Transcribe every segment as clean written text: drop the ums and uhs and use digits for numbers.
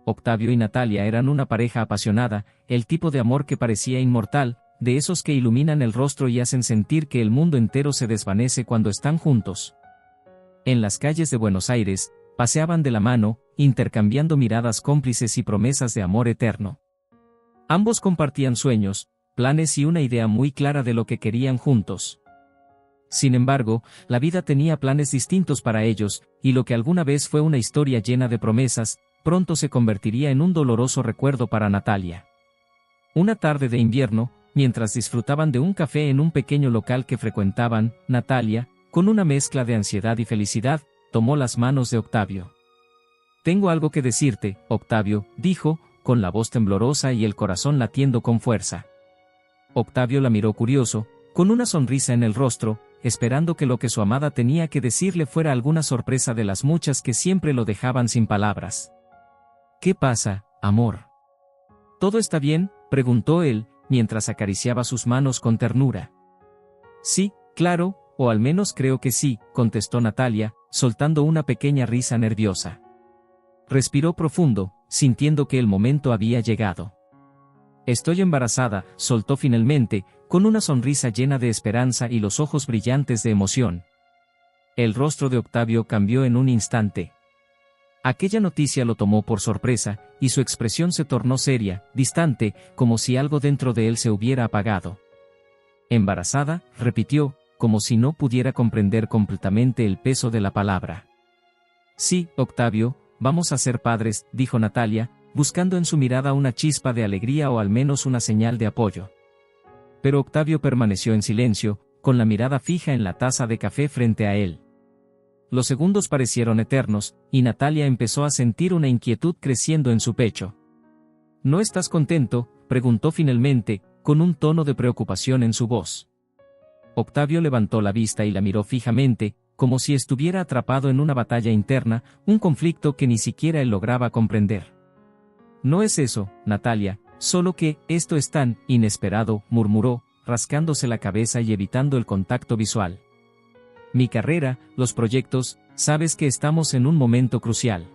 Octavio y Natalia eran una pareja apasionada, el tipo de amor que parecía inmortal, de esos que iluminan el rostro y hacen sentir que el mundo entero se desvanece cuando están juntos. En las calles de Buenos Aires, paseaban de la mano, intercambiando miradas cómplices y promesas de amor eterno. Ambos compartían sueños, planes y una idea muy clara de lo que querían juntos. Sin embargo, la vida tenía planes distintos para ellos, y lo que alguna vez fue una historia llena de promesas, pronto se convertiría en un doloroso recuerdo para Natalia. Una tarde de invierno, mientras disfrutaban de un café en un pequeño local que frecuentaban, Natalia, con una mezcla de ansiedad y felicidad, tomó las manos de Octavio. «Tengo algo que decirte, Octavio», dijo, con la voz temblorosa y el corazón latiendo con fuerza. Octavio la miró curioso, con una sonrisa en el rostro, esperando que lo que su amada tenía que decirle fuera alguna sorpresa de las muchas que siempre lo dejaban sin palabras. «¿Qué pasa, amor? ¿Todo está bien?», preguntó él, mientras acariciaba sus manos con ternura. «Sí, claro, o al menos creo que sí», contestó Natalia, soltando una pequeña risa nerviosa. Respiró profundo, sintiendo que el momento había llegado. «Estoy embarazada», soltó finalmente, con una sonrisa llena de esperanza y los ojos brillantes de emoción. El rostro de Octavio cambió en un instante. Aquella noticia lo tomó por sorpresa, y su expresión se tornó seria, distante, como si algo dentro de él se hubiera apagado. «¿Embarazada?», repitió, como si no pudiera comprender completamente el peso de la palabra. «Sí, Octavio, vamos a ser padres», dijo Natalia, buscando en su mirada una chispa de alegría o al menos una señal de apoyo. Pero Octavio permaneció en silencio, con la mirada fija en la taza de café frente a él. Los segundos parecieron eternos, y Natalia empezó a sentir una inquietud creciendo en su pecho. «¿No estás contento?», preguntó finalmente, con un tono de preocupación en su voz. Octavio levantó la vista y la miró fijamente, como si estuviera atrapado en una batalla interna, un conflicto que ni siquiera él lograba comprender. «No es eso, Natalia, solo que, esto es tan inesperado», murmuró, rascándose la cabeza y evitando el contacto visual. «Mi carrera, los proyectos, sabes que estamos en un momento crucial».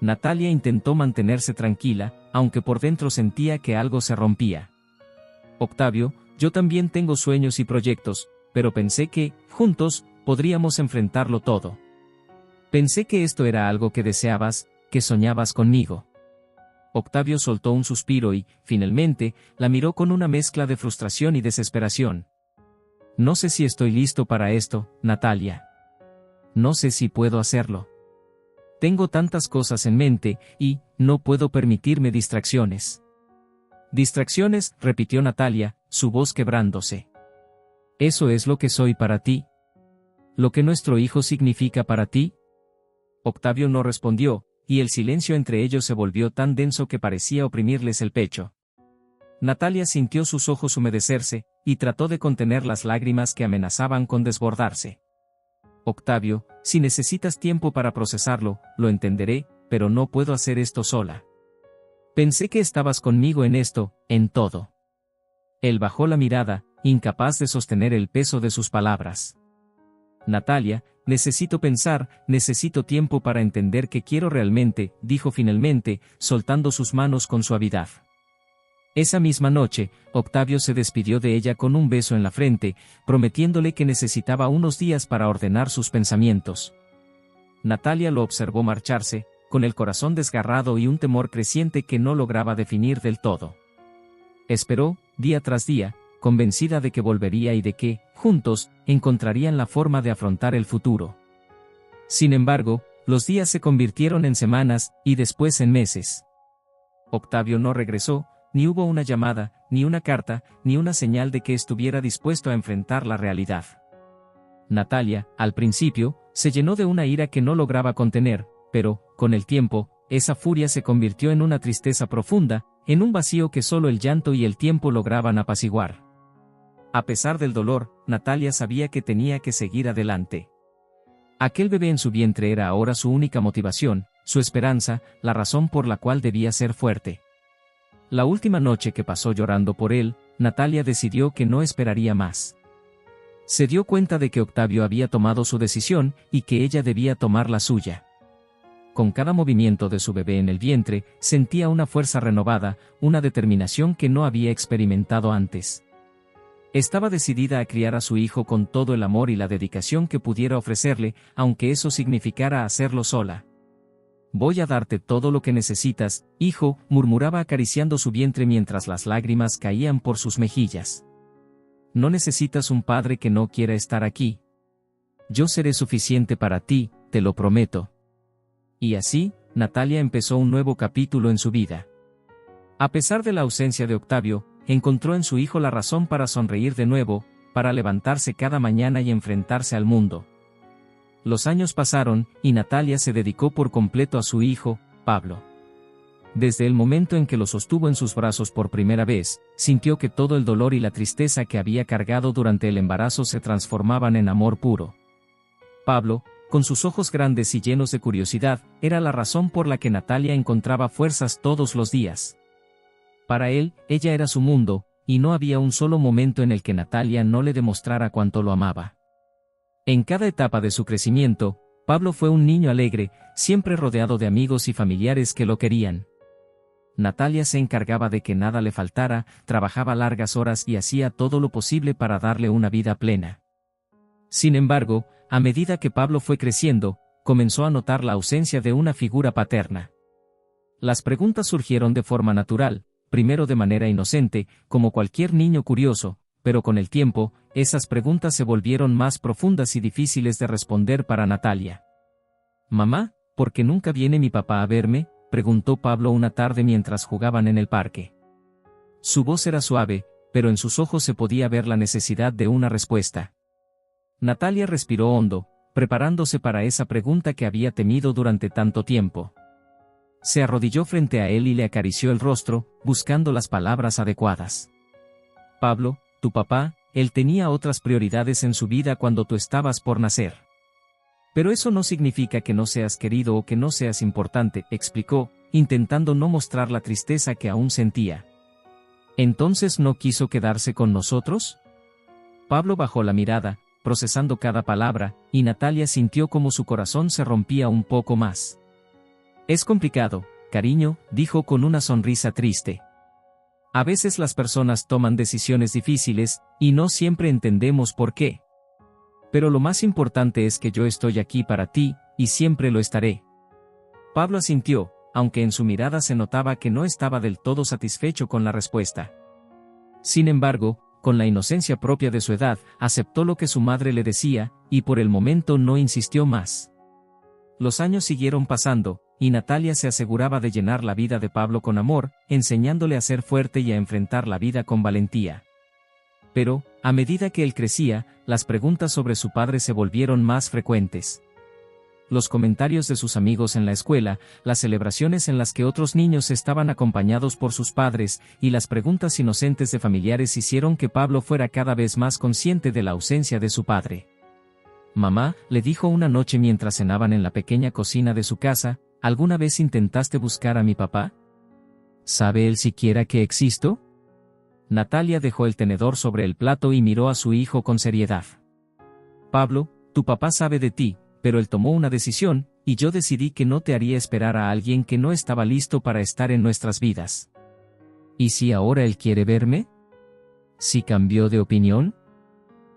Natalia intentó mantenerse tranquila, aunque por dentro sentía que algo se rompía. «Octavio, yo también tengo sueños y proyectos, pero pensé que, juntos, podríamos enfrentarlo todo. Pensé que esto era algo que deseabas, que soñabas conmigo». Octavio soltó un suspiro y, finalmente, la miró con una mezcla de frustración y desesperación. «No sé si estoy listo para esto, Natalia. No sé si puedo hacerlo. Tengo tantas cosas en mente, y no puedo permitirme distracciones». «¿Distracciones?», repitió Natalia, su voz quebrándose. «¿Eso es lo que soy para ti? ¿Lo que nuestro hijo significa para ti?». Octavio no respondió, y el silencio entre ellos se volvió tan denso que parecía oprimirles el pecho. Natalia sintió sus ojos humedecerse, y trató de contener las lágrimas que amenazaban con desbordarse. «Octavio, si necesitas tiempo para procesarlo, lo entenderé, pero no puedo hacer esto sola. Pensé que estabas conmigo en esto, en todo». Él bajó la mirada, incapaz de sostener el peso de sus palabras. «Natalia, necesito pensar, necesito tiempo para entender qué quiero realmente», dijo finalmente, soltando sus manos con suavidad. Esa misma noche, Octavio se despidió de ella con un beso en la frente, prometiéndole que necesitaba unos días para ordenar sus pensamientos. Natalia lo observó marcharse, con el corazón desgarrado y un temor creciente que no lograba definir del todo. Esperó, día tras día, convencida de que volvería y de que, juntos, encontrarían la forma de afrontar el futuro. Sin embargo, los días se convirtieron en semanas, y después en meses. Octavio no regresó, ni hubo una llamada, ni una carta, ni una señal de que estuviera dispuesto a enfrentar la realidad. Natalia, al principio, se llenó de una ira que no lograba contener, pero, con el tiempo, esa furia se convirtió en una tristeza profunda, en un vacío que solo el llanto y el tiempo lograban apaciguar. A pesar del dolor, Natalia sabía que tenía que seguir adelante. Aquel bebé en su vientre era ahora su única motivación, su esperanza, la razón por la cual debía ser fuerte. La última noche que pasó llorando por él, Natalia decidió que no esperaría más. Se dio cuenta de que Octavio había tomado su decisión y que ella debía tomar la suya. con cada movimiento de su bebé en el vientre, sentía una fuerza renovada, una determinación que no había experimentado antes. Estaba decidida a criar a su hijo con todo el amor y la dedicación que pudiera ofrecerle, aunque eso significara hacerlo sola. «Voy a darte todo lo que necesitas, hijo», murmuraba acariciando su vientre mientras las lágrimas caían por sus mejillas. «No necesitas un padre que no quiera estar aquí. Yo seré suficiente para ti, te lo prometo». Y así, Natalia empezó un nuevo capítulo en su vida. A pesar de la ausencia de Octavio, encontró en su hijo la razón para sonreír de nuevo, para levantarse cada mañana y enfrentarse al mundo. Los años pasaron, y Natalia se dedicó por completo a su hijo, Pablo. Desde el momento en que lo sostuvo en sus brazos por primera vez, sintió que todo el dolor y la tristeza que había cargado durante el embarazo se transformaban en amor puro. Pablo, con sus ojos grandes y llenos de curiosidad, era la razón por la que Natalia encontraba fuerzas todos los días. Para él, ella era su mundo, y no había un solo momento en el que Natalia no le demostrara cuánto lo amaba. En cada etapa de su crecimiento, Pablo fue un niño alegre, siempre rodeado de amigos y familiares que lo querían. Natalia se encargaba de que nada le faltara, trabajaba largas horas y hacía todo lo posible para darle una vida plena. Sin embargo, a medida que Pablo fue creciendo, comenzó a notar la ausencia de una figura paterna. Las preguntas surgieron de forma natural, primero de manera inocente, como cualquier niño curioso, pero con el tiempo, esas preguntas se volvieron más profundas y difíciles de responder para Natalia. «Mamá, ¿por qué nunca viene mi papá a verme?», preguntó Pablo una tarde mientras jugaban en el parque. Su voz era suave, pero en sus ojos se podía ver la necesidad de una respuesta. Natalia respiró hondo, preparándose para esa pregunta que había temido durante tanto tiempo. Se arrodilló frente a él y le acarició el rostro, buscando las palabras adecuadas. «Pablo, tu papá, él tenía otras prioridades en su vida cuando tú estabas por nacer. Pero eso no significa que no seas querido o que no seas importante», explicó, intentando no mostrar la tristeza que aún sentía. «¿Entonces no quiso quedarse con nosotros?». Pablo bajó la mirada, procesando cada palabra, y Natalia sintió como su corazón se rompía un poco más. «Es complicado, cariño», dijo con una sonrisa triste. «A veces las personas toman decisiones difíciles, y no siempre entendemos por qué. Pero lo más importante es que yo estoy aquí para ti, y siempre lo estaré». Pablo asintió, aunque en su mirada se notaba que no estaba del todo satisfecho con la respuesta. Sin embargo, con la inocencia propia de su edad, aceptó lo que su madre le decía, y por el momento no insistió más. Los años siguieron pasando, y Natalia se aseguraba de llenar la vida de Pablo con amor, enseñándole a ser fuerte y a enfrentar la vida con valentía. Pero, a medida que él crecía, las preguntas sobre su padre se volvieron más frecuentes. Los comentarios de sus amigos en la escuela, las celebraciones en las que otros niños estaban acompañados por sus padres, y las preguntas inocentes de familiares hicieron que Pablo fuera cada vez más consciente de la ausencia de su padre. «Mamá», le dijo una noche mientras cenaban en la pequeña cocina de su casa, «¿alguna vez intentaste buscar a mi papá? ¿Sabe él siquiera que existo?». Natalia dejó el tenedor sobre el plato y miró a su hijo con seriedad. «Pablo, tu papá sabe de ti, pero él tomó una decisión, y yo decidí que no te haría esperar a alguien que no estaba listo para estar en nuestras vidas». «¿Y si ahora él quiere verme? ¿Si cambió de opinión?».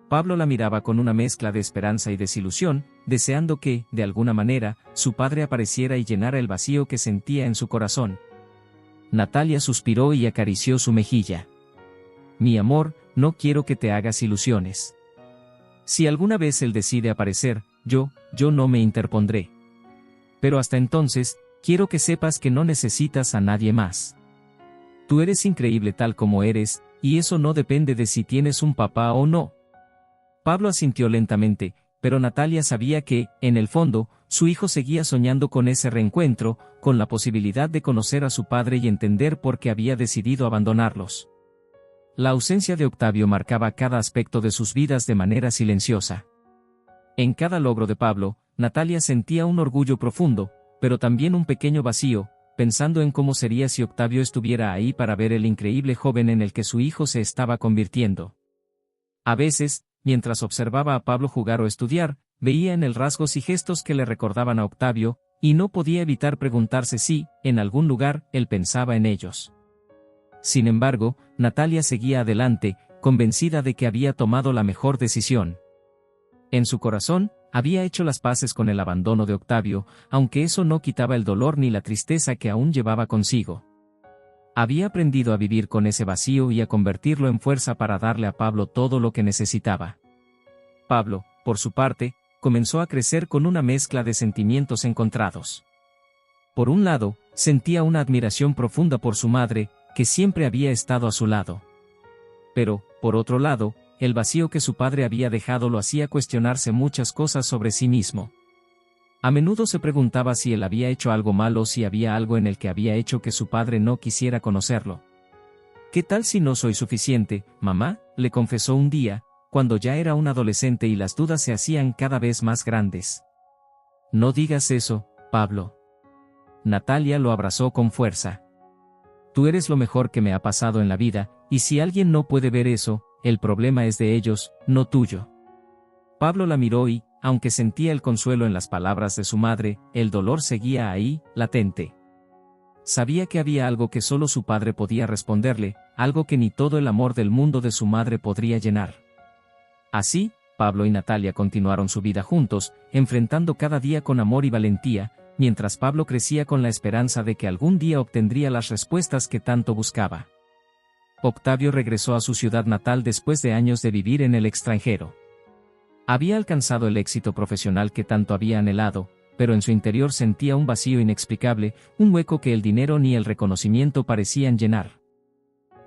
Pablo la miraba con una mezcla de esperanza y desilusión, deseando que, de alguna manera, su padre apareciera y llenara el vacío que sentía en su corazón. Natalia suspiró y acarició su mejilla. «Mi amor, no quiero que te hagas ilusiones. Si alguna vez él decide aparecer, yo no me interpondré. Pero hasta entonces, quiero que sepas que no necesitas a nadie más. Tú eres increíble tal como eres, y eso no depende de si tienes un papá o no». Pablo asintió lentamente, pero Natalia sabía que, en el fondo, su hijo seguía soñando con ese reencuentro, con la posibilidad de conocer a su padre y entender por qué había decidido abandonarlos. La ausencia de Octavio marcaba cada aspecto de sus vidas de manera silenciosa. En cada logro de Pablo, Natalia sentía un orgullo profundo, pero también un pequeño vacío, pensando en cómo sería si Octavio estuviera ahí para ver el increíble joven en el que su hijo se estaba convirtiendo. A veces, mientras observaba a Pablo jugar o estudiar, veía en él rasgos y gestos que le recordaban a Octavio, y no podía evitar preguntarse si, en algún lugar, él pensaba en ellos. Sin embargo, Natalia seguía adelante, convencida de que había tomado la mejor decisión. En su corazón, había hecho las paces con el abandono de Octavio, aunque eso no quitaba el dolor ni la tristeza que aún llevaba consigo. Había aprendido a vivir con ese vacío y a convertirlo en fuerza para darle a Pablo todo lo que necesitaba. Pablo, por su parte, comenzó a crecer con una mezcla de sentimientos encontrados. Por un lado, sentía una admiración profunda por su madre, que siempre había estado a su lado. Pero, por otro lado, el vacío que su padre había dejado lo hacía cuestionarse muchas cosas sobre sí mismo. A menudo se preguntaba si él había hecho algo malo o si había algo en el que había hecho que su padre no quisiera conocerlo. ¿Qué tal si no soy suficiente, mamá?, le confesó un día, cuando ya era un adolescente y las dudas se hacían cada vez más grandes. No digas eso, Pablo. Natalia lo abrazó con fuerza. Tú eres lo mejor que me ha pasado en la vida, y si alguien no puede ver eso, el problema es de ellos, no tuyo. Pablo la miró y, aunque sentía el consuelo en las palabras de su madre, el dolor seguía ahí, latente. Sabía que había algo que solo su padre podía responderle, algo que ni todo el amor del mundo de su madre podría llenar. Así, Pablo y Natalia continuaron su vida juntos, enfrentando cada día con amor y valentía, mientras Pablo crecía con la esperanza de que algún día obtendría las respuestas que tanto buscaba. Octavio regresó a su ciudad natal después de años de vivir en el extranjero. Había alcanzado el éxito profesional que tanto había anhelado, pero en su interior sentía un vacío inexplicable, un hueco que el dinero ni el reconocimiento parecían llenar.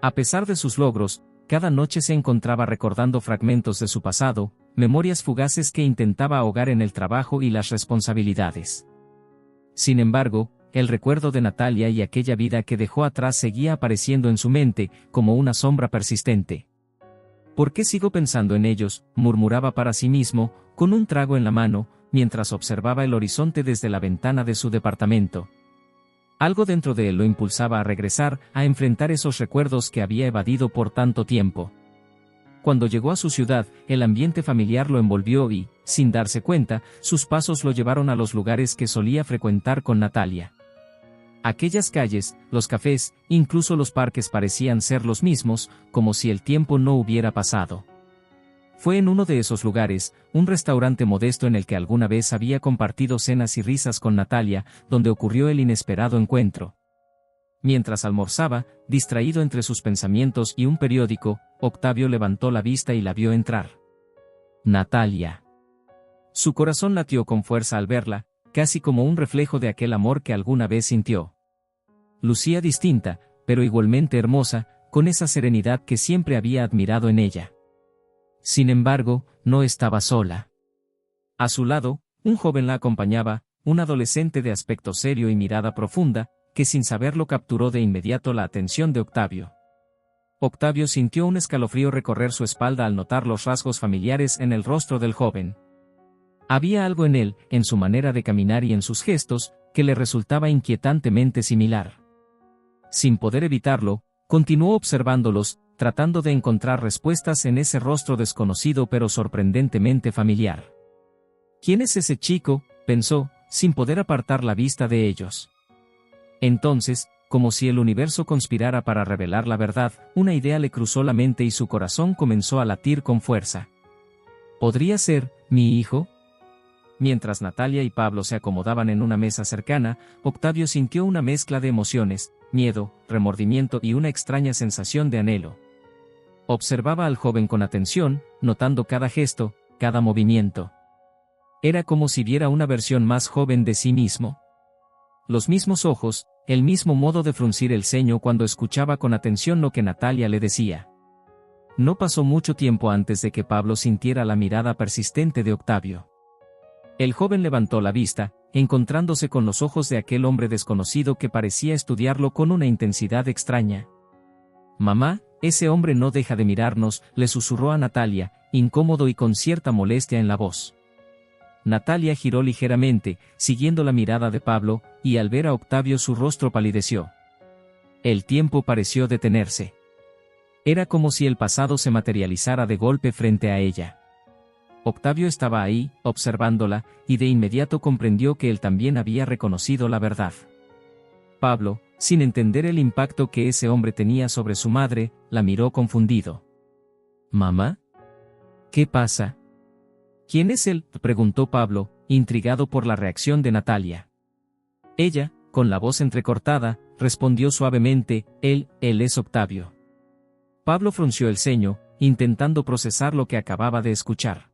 A pesar de sus logros, cada noche se encontraba recordando fragmentos de su pasado, memorias fugaces que intentaba ahogar en el trabajo y las responsabilidades. Sin embargo, el recuerdo de Natalia y aquella vida que dejó atrás seguía apareciendo en su mente, como una sombra persistente. ¿Por qué sigo pensando en ellos?, murmuraba para sí mismo, con un trago en la mano, mientras observaba el horizonte desde la ventana de su departamento. Algo dentro de él lo impulsaba a regresar, a enfrentar esos recuerdos que había evadido por tanto tiempo. Cuando llegó a su ciudad, el ambiente familiar lo envolvió y, sin darse cuenta, sus pasos lo llevaron a los lugares que solía frecuentar con Natalia. Aquellas calles, los cafés, incluso los parques parecían ser los mismos, como si el tiempo no hubiera pasado. Fue en uno de esos lugares, un restaurante modesto en el que alguna vez había compartido cenas y risas con Natalia, donde ocurrió el inesperado encuentro. Mientras almorzaba, distraído entre sus pensamientos y un periódico, Octavio levantó la vista y la vio entrar. Natalia. Su corazón latió con fuerza al verla, casi como un reflejo de aquel amor que alguna vez sintió. Lucía distinta, pero igualmente hermosa, con esa serenidad que siempre había admirado en ella. Sin embargo, no estaba sola. A su lado, un joven la acompañaba, un adolescente de aspecto serio y mirada profunda, que sin saberlo capturó de inmediato la atención de Octavio. Octavio sintió un escalofrío recorrer su espalda al notar los rasgos familiares en el rostro del joven. Había algo en él, en su manera de caminar y en sus gestos, que le resultaba inquietantemente similar. Sin poder evitarlo, continuó observándolos, tratando de encontrar respuestas en ese rostro desconocido pero sorprendentemente familiar. ¿Quién es ese chico?, pensó, sin poder apartar la vista de ellos. Entonces, como si el universo conspirara para revelar la verdad, una idea le cruzó la mente y su corazón comenzó a latir con fuerza. ¿Podría ser mi hijo? Mientras Natalia y Pablo se acomodaban en una mesa cercana, Octavio sintió una mezcla de emociones, miedo, remordimiento y una extraña sensación de anhelo. Observaba al joven con atención, notando cada gesto, cada movimiento. Era como si viera una versión más joven de sí mismo. Los mismos ojos, el mismo modo de fruncir el ceño cuando escuchaba con atención lo que Natalia le decía. No pasó mucho tiempo antes de que Pablo sintiera la mirada persistente de Octavio. El joven levantó la vista, encontrándose con los ojos de aquel hombre desconocido que parecía estudiarlo con una intensidad extraña. «Mamá, ese hombre no deja de mirarnos», le susurró a Natalia, incómodo y con cierta molestia en la voz. Natalia giró ligeramente, siguiendo la mirada de Pablo, y al ver a Octavio su rostro palideció. El tiempo pareció detenerse. Era como si el pasado se materializara de golpe frente a ella. Octavio estaba ahí, observándola, y de inmediato comprendió que él también había reconocido la verdad. Pablo, sin entender el impacto que ese hombre tenía sobre su madre, la miró confundido. «¿Mamá? ¿Qué pasa?» «¿Quién es él?», preguntó Pablo, intrigado por la reacción de Natalia. Ella, con la voz entrecortada, respondió suavemente: él es Octavio. Pablo frunció el ceño, intentando procesar lo que acababa de escuchar.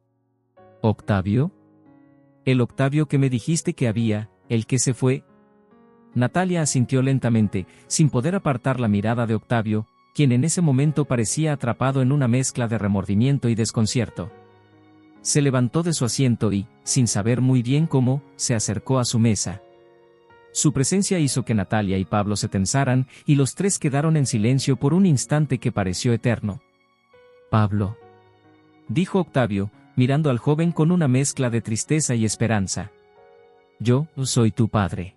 ¿Octavio? ¿El Octavio que me dijiste que había, el que se fue? Natalia asintió lentamente, sin poder apartar la mirada de Octavio, quien en ese momento parecía atrapado en una mezcla de remordimiento y desconcierto. Se levantó de su asiento y, sin saber muy bien cómo, se acercó a su mesa. Su presencia hizo que Natalia y Pablo se tensaran, y los tres quedaron en silencio por un instante que pareció eterno. «Pablo», dijo Octavio, mirando al joven con una mezcla de tristeza y esperanza. «Yo soy tu padre».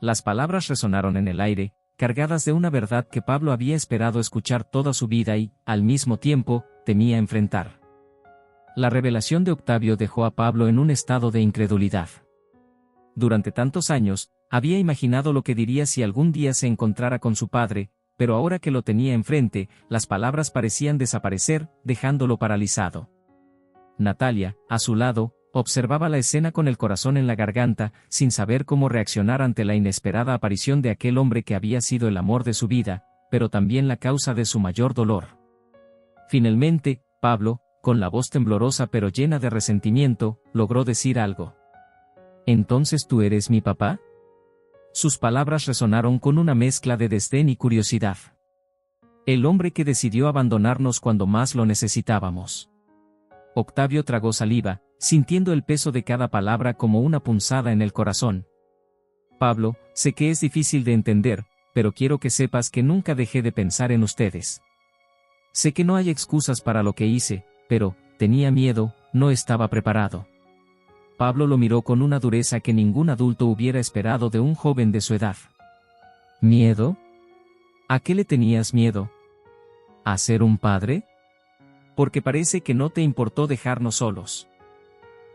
Las palabras resonaron en el aire, cargadas de una verdad que Pablo había esperado escuchar toda su vida y, al mismo tiempo, temía enfrentar. La revelación de Octavio dejó a Pablo en un estado de incredulidad. Durante tantos años, había imaginado lo que diría si algún día se encontrara con su padre, pero ahora que lo tenía enfrente, las palabras parecían desaparecer, dejándolo paralizado. Natalia, a su lado, observaba la escena con el corazón en la garganta, sin saber cómo reaccionar ante la inesperada aparición de aquel hombre que había sido el amor de su vida, pero también la causa de su mayor dolor. Finalmente, Pablo, con la voz temblorosa pero llena de resentimiento, logró decir algo. «¿Entonces tú eres mi papá?». Sus palabras resonaron con una mezcla de desdén y curiosidad. «El hombre que decidió abandonarnos cuando más lo necesitábamos». Octavio tragó saliva, sintiendo el peso de cada palabra como una punzada en el corazón. «Pablo, sé que es difícil de entender, pero quiero que sepas que nunca dejé de pensar en ustedes. Sé que no hay excusas para lo que hice, pero tenía miedo, no estaba preparado». Pablo lo miró con una dureza que ningún adulto hubiera esperado de un joven de su edad. ¿Miedo? ¿A qué le tenías miedo? ¿A ser un padre? Porque parece que no te importó dejarnos solos.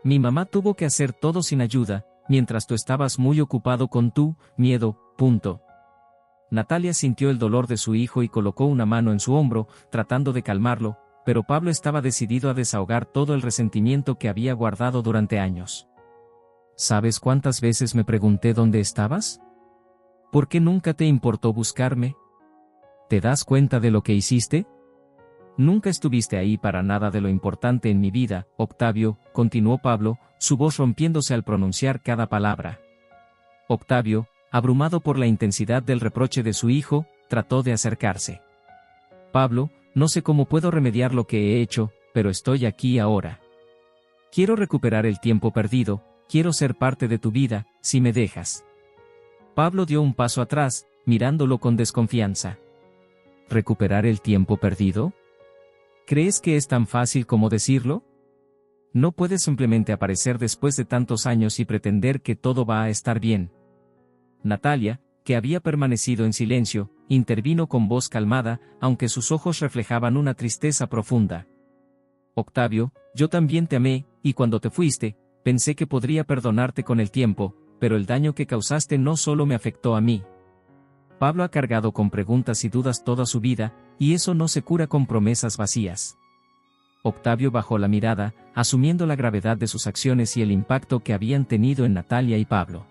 Mi mamá tuvo que hacer todo sin ayuda, mientras tú estabas muy ocupado con tu miedo, punto. Natalia sintió el dolor de su hijo y colocó una mano en su hombro, tratando de calmarlo, pero Pablo estaba decidido a desahogar todo el resentimiento que había guardado durante años. ¿Sabes cuántas veces me pregunté dónde estabas? ¿Por qué nunca te importó buscarme? ¿Te das cuenta de lo que hiciste? Nunca estuviste ahí para nada de lo importante en mi vida, Octavio, continuó Pablo, su voz rompiéndose al pronunciar cada palabra. Octavio, abrumado por la intensidad del reproche de su hijo, trató de acercarse. «Pablo, no sé cómo puedo remediar lo que he hecho, pero estoy aquí ahora. Quiero recuperar el tiempo perdido, quiero ser parte de tu vida, si me dejas». Pablo dio un paso atrás, mirándolo con desconfianza. ¿Recuperar el tiempo perdido? ¿Crees que es tan fácil como decirlo? No puedes simplemente aparecer después de tantos años y pretender que todo va a estar bien. Natalia, que había permanecido en silencio, intervino con voz calmada, aunque sus ojos reflejaban una tristeza profunda. «Octavio, yo también te amé, y cuando te fuiste, pensé que podría perdonarte con el tiempo, pero el daño que causaste no solo me afectó a mí». Pablo ha cargado con preguntas y dudas toda su vida, y eso no se cura con promesas vacías. Octavio bajó la mirada, asumiendo la gravedad de sus acciones y el impacto que habían tenido en Natalia y Pablo.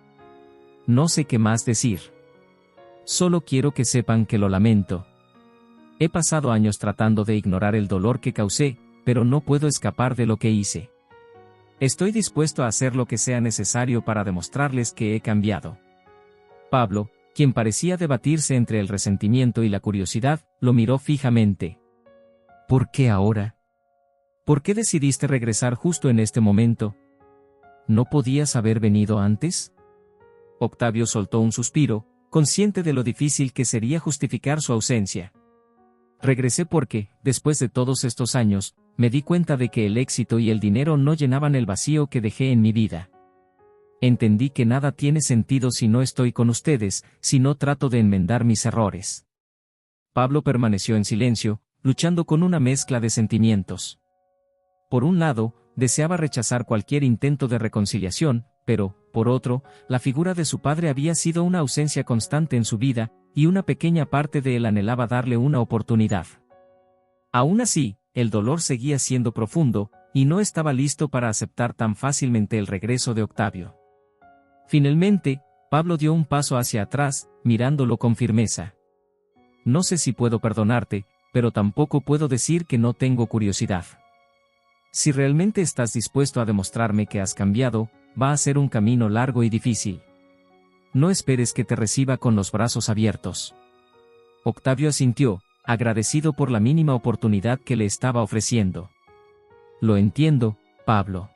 «No sé qué más decir. Solo quiero que sepan que lo lamento. He pasado años tratando de ignorar el dolor que causé, pero no puedo escapar de lo que hice. Estoy dispuesto a hacer lo que sea necesario para demostrarles que he cambiado». Pablo, quien parecía debatirse entre el resentimiento y la curiosidad, lo miró fijamente. «¿Por qué ahora? ¿Por qué decidiste regresar justo en este momento? ¿No podías haber venido antes?». Octavio soltó un suspiro, consciente de lo difícil que sería justificar su ausencia. «Regresé porque, después de todos estos años, me di cuenta de que el éxito y el dinero no llenaban el vacío que dejé en mi vida. Entendí que nada tiene sentido si no estoy con ustedes, si no trato de enmendar mis errores». Pablo permaneció en silencio, luchando con una mezcla de sentimientos. Por un lado, deseaba rechazar cualquier intento de reconciliación, pero, por otro, la figura de su padre había sido una ausencia constante en su vida, y una pequeña parte de él anhelaba darle una oportunidad. Aún así, el dolor seguía siendo profundo, y no estaba listo para aceptar tan fácilmente el regreso de Octavio. Finalmente, Pablo dio un paso hacia atrás, mirándolo con firmeza. No sé si puedo perdonarte, pero tampoco puedo decir que no tengo curiosidad. Si realmente estás dispuesto a demostrarme que has cambiado, va a ser un camino largo y difícil. No esperes que te reciba con los brazos abiertos. Octavio asintió, agradecido por la mínima oportunidad que le estaba ofreciendo. Lo entiendo, Pablo.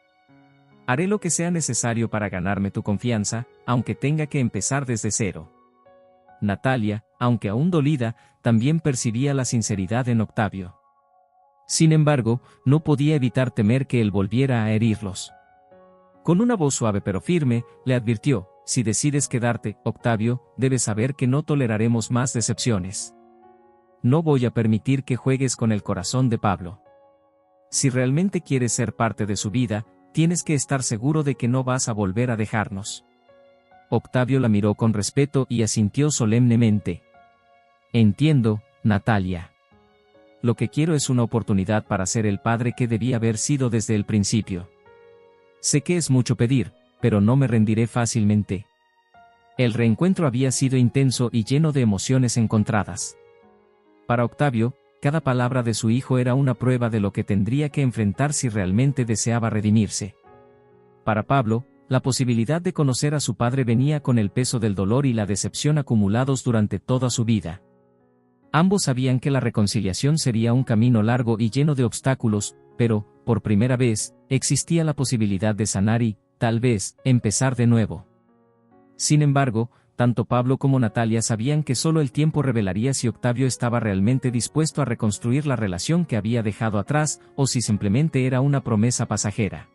Haré lo que sea necesario para ganarme tu confianza, aunque tenga que empezar desde cero. Natalia, aunque aún dolida, también percibía la sinceridad en Octavio. Sin embargo, no podía evitar temer que él volviera a herirlos. Con una voz suave pero firme, le advirtió: si decides quedarte, Octavio, debes saber que no toleraremos más decepciones. No voy a permitir que juegues con el corazón de Pablo. Si realmente quieres ser parte de su vida, tienes que estar seguro de que no vas a volver a dejarnos. Octavio la miró con respeto y asintió solemnemente. Entiendo, Natalia. Lo que quiero es una oportunidad para ser el padre que debía haber sido desde el principio. Sé que es mucho pedir, pero no me rendiré fácilmente. El reencuentro había sido intenso y lleno de emociones encontradas. Para Octavio, cada palabra de su hijo era una prueba de lo que tendría que enfrentar si realmente deseaba redimirse. Para Pablo, la posibilidad de conocer a su padre venía con el peso del dolor y la decepción acumulados durante toda su vida. Ambos sabían que la reconciliación sería un camino largo y lleno de obstáculos, pero, por primera vez, existía la posibilidad de sanar y, tal vez, empezar de nuevo. Sin embargo, tanto Pablo como Natalia sabían que solo el tiempo revelaría si Octavio estaba realmente dispuesto a reconstruir la relación que había dejado atrás, o si simplemente era una promesa pasajera.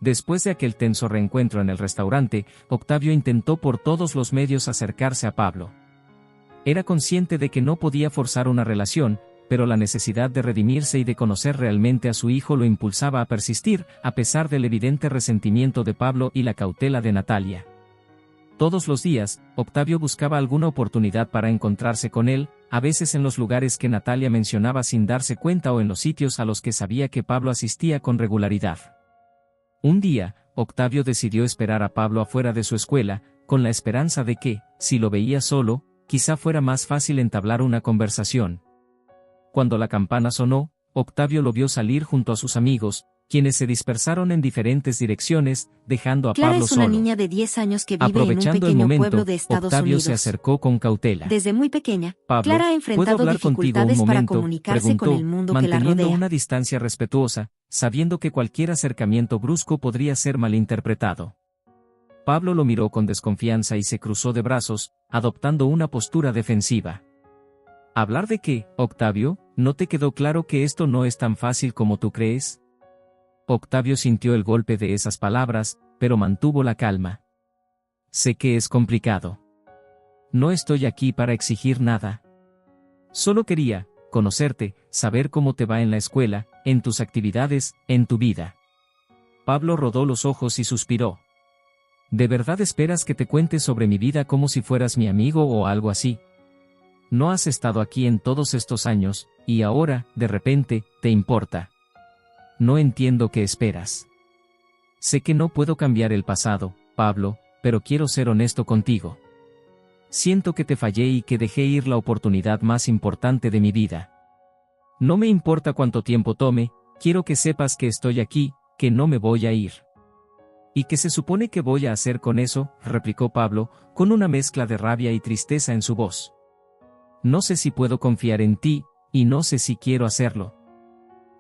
Después de aquel tenso reencuentro en el restaurante, Octavio intentó por todos los medios acercarse a Pablo. Era consciente de que no podía forzar una relación, pero la necesidad de redimirse y de conocer realmente a su hijo lo impulsaba a persistir, a pesar del evidente resentimiento de Pablo y la cautela de Natalia. Todos los días, Octavio buscaba alguna oportunidad para encontrarse con él, a veces en los lugares que Natalia mencionaba sin darse cuenta o en los sitios a los que sabía que Pablo asistía con regularidad. Un día, Octavio decidió esperar a Pablo afuera de su escuela, con la esperanza de que, si lo veía solo, quizá fuera más fácil entablar una conversación. Cuando la campana sonó, Octavio lo vio salir junto a sus amigos, quienes se dispersaron en diferentes direcciones, dejando a Clara Pablo es una solo. niña de 10 años que vive en un Aprovechando el pequeño momento, pueblo de Estados Octavio Unidos. se acercó con cautela. Desde muy pequeña, Pablo, Clara ha ¿puedo enfrentado hablar contigo un dificultades para momento?, comunicarse preguntó, con el mundo que la manteniendo rodea. una distancia respetuosa, sabiendo que cualquier acercamiento brusco podría ser malinterpretado. Pablo lo miró con desconfianza y se cruzó de brazos, adoptando una postura defensiva. ¿Hablar de qué, Octavio? ¿No te quedó claro que esto no es tan fácil como tú crees? Octavio sintió el golpe de esas palabras, pero mantuvo la calma. Sé que es complicado. No estoy aquí para exigir nada. Solo quería conocerte, saber cómo te va en la escuela, en tus actividades, en tu vida. Pablo rodó los ojos y suspiró. ¿De verdad esperas que te cuente sobre mi vida como si fueras mi amigo o algo así? No has estado aquí en todos estos años, y ahora, de repente, te importa. No entiendo qué esperas. Sé que no puedo cambiar el pasado, Pablo, pero quiero ser honesto contigo. Siento que te fallé y que dejé ir la oportunidad más importante de mi vida. No me importa cuánto tiempo tome, quiero que sepas que estoy aquí, que no me voy a ir. ¿Y qué se supone que voy a hacer con eso?, replicó Pablo, con una mezcla de rabia y tristeza en su voz. No sé si puedo confiar en ti, y no sé si quiero hacerlo.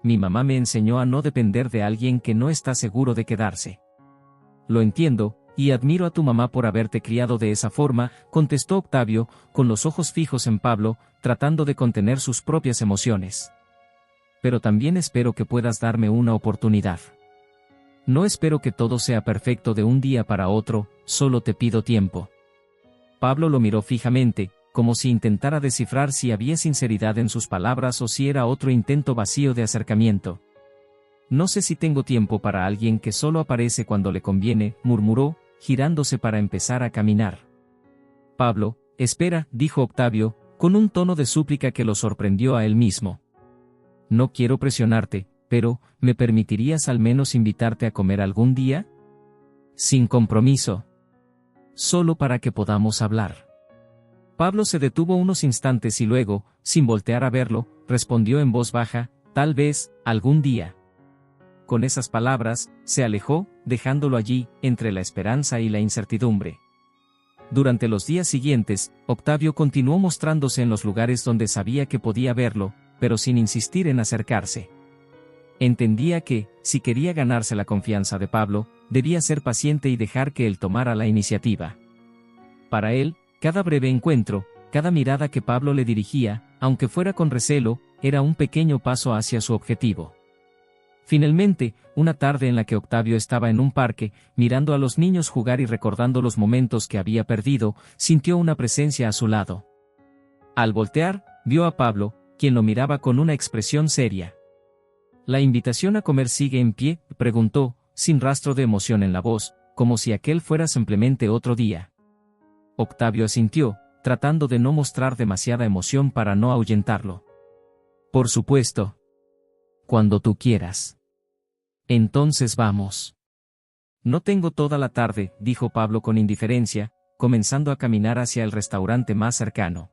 Mi mamá me enseñó a no depender de alguien que no está seguro de quedarse. Lo entiendo, y admiro a tu mamá por haberte criado de esa forma, contestó Octavio, con los ojos fijos en Pablo, tratando de contener sus propias emociones. Pero también espero que puedas darme una oportunidad. No espero que todo sea perfecto de un día para otro, solo te pido tiempo. Pablo lo miró fijamente, como si intentara descifrar si había sinceridad en sus palabras o si era otro intento vacío de acercamiento. No sé si tengo tiempo para alguien que solo aparece cuando le conviene, murmuró, girándose para empezar a caminar. Pablo, espera, dijo Octavio, con un tono de súplica que lo sorprendió a él mismo. No quiero presionarte, pero, ¿me permitirías al menos invitarte a comer algún día? Sin compromiso. Solo para que podamos hablar. Pablo se detuvo unos instantes y luego, sin voltear a verlo, respondió en voz baja, tal vez, algún día. Con esas palabras, se alejó, dejándolo allí, entre la esperanza y la incertidumbre. Durante los días siguientes, Octavio continuó mostrándose en los lugares donde sabía que podía verlo, pero sin insistir en acercarse. Entendía que, si quería ganarse la confianza de Pablo, debía ser paciente y dejar que él tomara la iniciativa. Para él, cada breve encuentro, cada mirada que Pablo le dirigía, aunque fuera con recelo, era un pequeño paso hacia su objetivo. Finalmente, una tarde en la que Octavio estaba en un parque, mirando a los niños jugar y recordando los momentos que había perdido, sintió una presencia a su lado. Al voltear, vio a Pablo, quien lo miraba con una expresión seria. ¿La invitación a comer sigue en pie?, preguntó, sin rastro de emoción en la voz, como si aquel fuera simplemente otro día. Octavio asintió, tratando de no mostrar demasiada emoción para no ahuyentarlo. Por supuesto. Cuando tú quieras. Entonces vamos. No tengo toda la tarde, dijo Pablo con indiferencia, comenzando a caminar hacia el restaurante más cercano.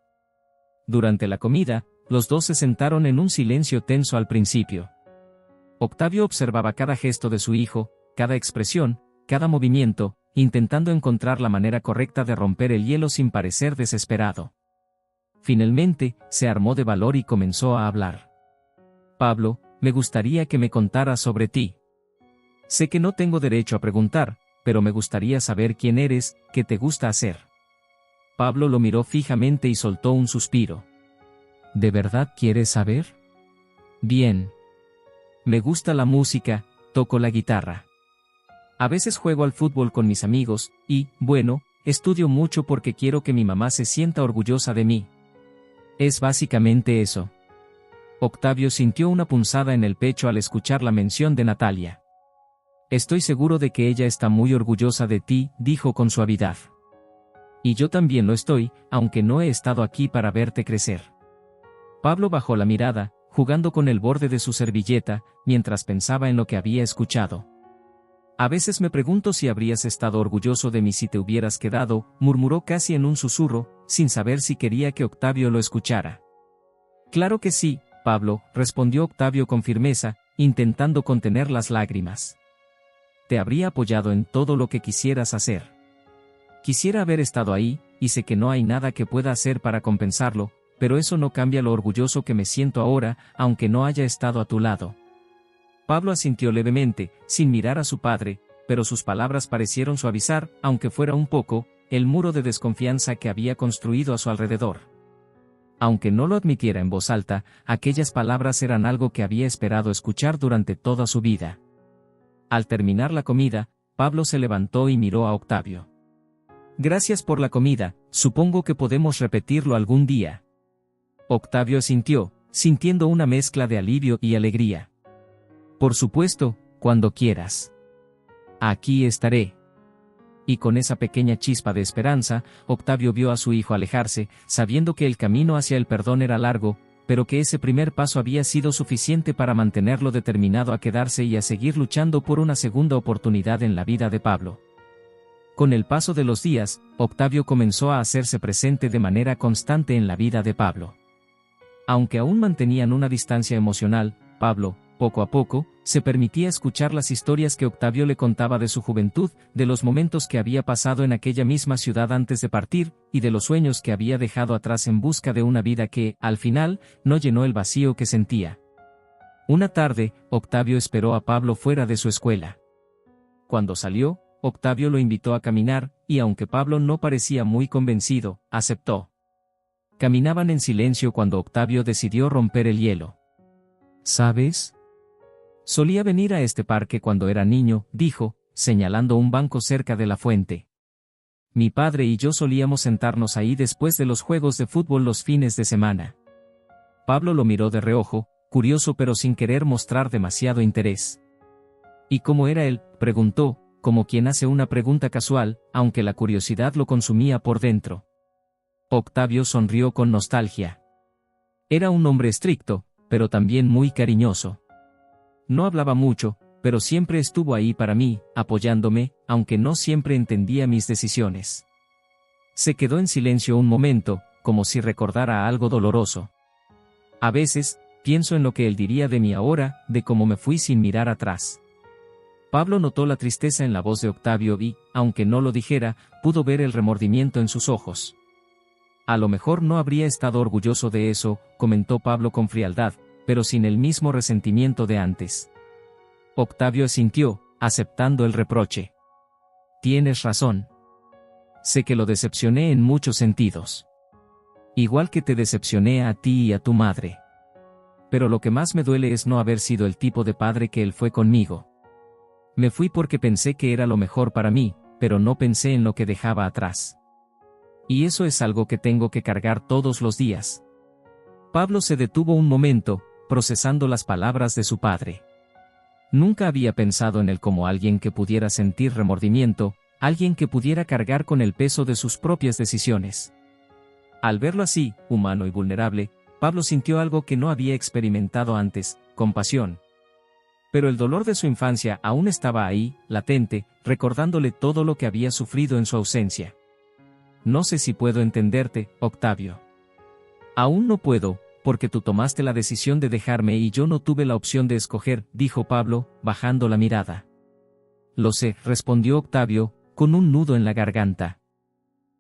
Durante la comida, los dos se sentaron en un silencio tenso al principio. Octavio observaba cada gesto de su hijo, cada expresión, cada movimiento, intentando encontrar la manera correcta de romper el hielo sin parecer desesperado. Finalmente, se armó de valor y comenzó a hablar. Pablo, me gustaría que me contaras sobre ti. Sé que no tengo derecho a preguntar, pero me gustaría saber quién eres, qué te gusta hacer. Pablo lo miró fijamente y soltó un suspiro. ¿De verdad quieres saber? Bien. Me gusta la música, toco la guitarra. A veces juego al fútbol con mis amigos, y, bueno, estudio mucho porque quiero que mi mamá se sienta orgullosa de mí. Es básicamente eso. Octavio sintió una punzada en el pecho al escuchar la mención de Natalia. Estoy seguro de que ella está muy orgullosa de ti, dijo con suavidad. Y yo también lo estoy, aunque no he estado aquí para verte crecer. Pablo bajó la mirada, jugando con el borde de su servilleta, mientras pensaba en lo que había escuchado. A veces me pregunto si habrías estado orgulloso de mí si te hubieras quedado, murmuró casi en un susurro, sin saber si quería que Octavio lo escuchara. Claro que sí, Pablo, respondió Octavio con firmeza, intentando contener las lágrimas. Te habría apoyado en todo lo que quisieras hacer. Quisiera haber estado ahí, y sé que no hay nada que pueda hacer para compensarlo, pero eso no cambia lo orgulloso que me siento ahora, aunque no haya estado a tu lado. Pablo asintió levemente, sin mirar a su padre, pero sus palabras parecieron suavizar, aunque fuera un poco, el muro de desconfianza que había construido a su alrededor. Aunque no lo admitiera en voz alta, aquellas palabras eran algo que había esperado escuchar durante toda su vida. Al terminar la comida, Pablo se levantó y miró a Octavio. Gracias por la comida, supongo que podemos repetirlo algún día. Octavio asintió, sintiendo una mezcla de alivio y alegría. Por supuesto, cuando quieras. Aquí estaré. Y con esa pequeña chispa de esperanza, Octavio vio a su hijo alejarse, sabiendo que el camino hacia el perdón era largo, pero que ese primer paso había sido suficiente para mantenerlo determinado a quedarse y a seguir luchando por una segunda oportunidad en la vida de Pablo. Con el paso de los días, Octavio comenzó a hacerse presente de manera constante en la vida de Pablo. Aunque aún mantenían una distancia emocional, Pablo, poco a poco, se permitía escuchar las historias que Octavio le contaba de su juventud, de los momentos que había pasado en aquella misma ciudad antes de partir, y de los sueños que había dejado atrás en busca de una vida que, al final, no llenó el vacío que sentía. Una tarde, Octavio esperó a Pablo fuera de su escuela. Cuando salió, Octavio lo invitó a caminar, y aunque Pablo no parecía muy convencido, aceptó. Caminaban en silencio cuando Octavio decidió romper el hielo. ¿Sabes? Solía venir a este parque cuando era niño, dijo, señalando un banco cerca de la fuente. Mi padre y yo solíamos sentarnos ahí después de los juegos de fútbol los fines de semana. Pablo lo miró de reojo, curioso pero sin querer mostrar demasiado interés. ¿Y cómo era él?, preguntó, como quien hace una pregunta casual, aunque la curiosidad lo consumía por dentro. Octavio sonrió con nostalgia. Era un hombre estricto, pero también muy cariñoso. No hablaba mucho, pero siempre estuvo ahí para mí, apoyándome, aunque no siempre entendía mis decisiones. Se quedó en silencio un momento, como si recordara algo doloroso. A veces, pienso en lo que él diría de mí ahora, de cómo me fui sin mirar atrás. Pablo notó la tristeza en la voz de Octavio y, aunque no lo dijera, pudo ver el remordimiento en sus ojos. A lo mejor no habría estado orgulloso de eso, comentó Pablo con frialdad, pero sin el mismo resentimiento de antes. Octavio asintió, aceptando el reproche. Tienes razón. Sé que lo decepcioné en muchos sentidos. Igual que te decepcioné a ti y a tu madre. Pero lo que más me duele es no haber sido el tipo de padre que él fue conmigo. Me fui porque pensé que era lo mejor para mí, pero no pensé en lo que dejaba atrás. Y eso es algo que tengo que cargar todos los días. Pablo se detuvo un momento, procesando las palabras de su padre. Nunca había pensado en él como alguien que pudiera sentir remordimiento, alguien que pudiera cargar con el peso de sus propias decisiones. Al verlo así, humano y vulnerable, Pablo sintió algo que no había experimentado antes, compasión. Pero el dolor de su infancia aún estaba ahí, latente, recordándole todo lo que había sufrido en su ausencia. No sé si puedo entenderte, Octavio. Aún no puedo, porque tú tomaste la decisión de dejarme y yo no tuve la opción de escoger, dijo Pablo, bajando la mirada. Lo sé, respondió Octavio, con un nudo en la garganta.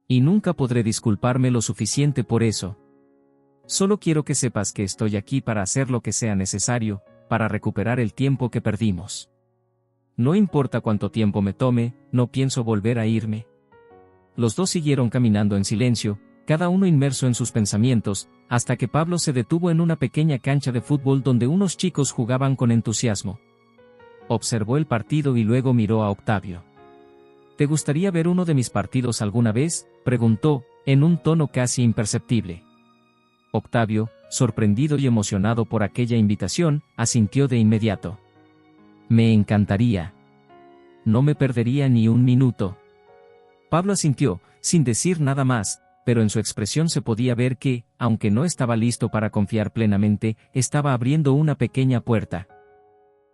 Y nunca podré disculparme lo suficiente por eso. Solo quiero que sepas que estoy aquí para hacer lo que sea necesario, para recuperar el tiempo que perdimos. No importa cuánto tiempo me tome, no pienso volver a irme. Los dos siguieron caminando en silencio, cada uno inmerso en sus pensamientos, hasta que Pablo se detuvo en una pequeña cancha de fútbol donde unos chicos jugaban con entusiasmo. Observó el partido y luego miró a Octavio. ¿Te gustaría ver uno de mis partidos alguna vez?, preguntó, en un tono casi imperceptible. Octavio, sorprendido y emocionado por aquella invitación, asintió de inmediato. Me encantaría. No me perdería ni un minuto. Pablo asintió, sin decir nada más, pero en su expresión se podía ver que, aunque no estaba listo para confiar plenamente, estaba abriendo una pequeña puerta.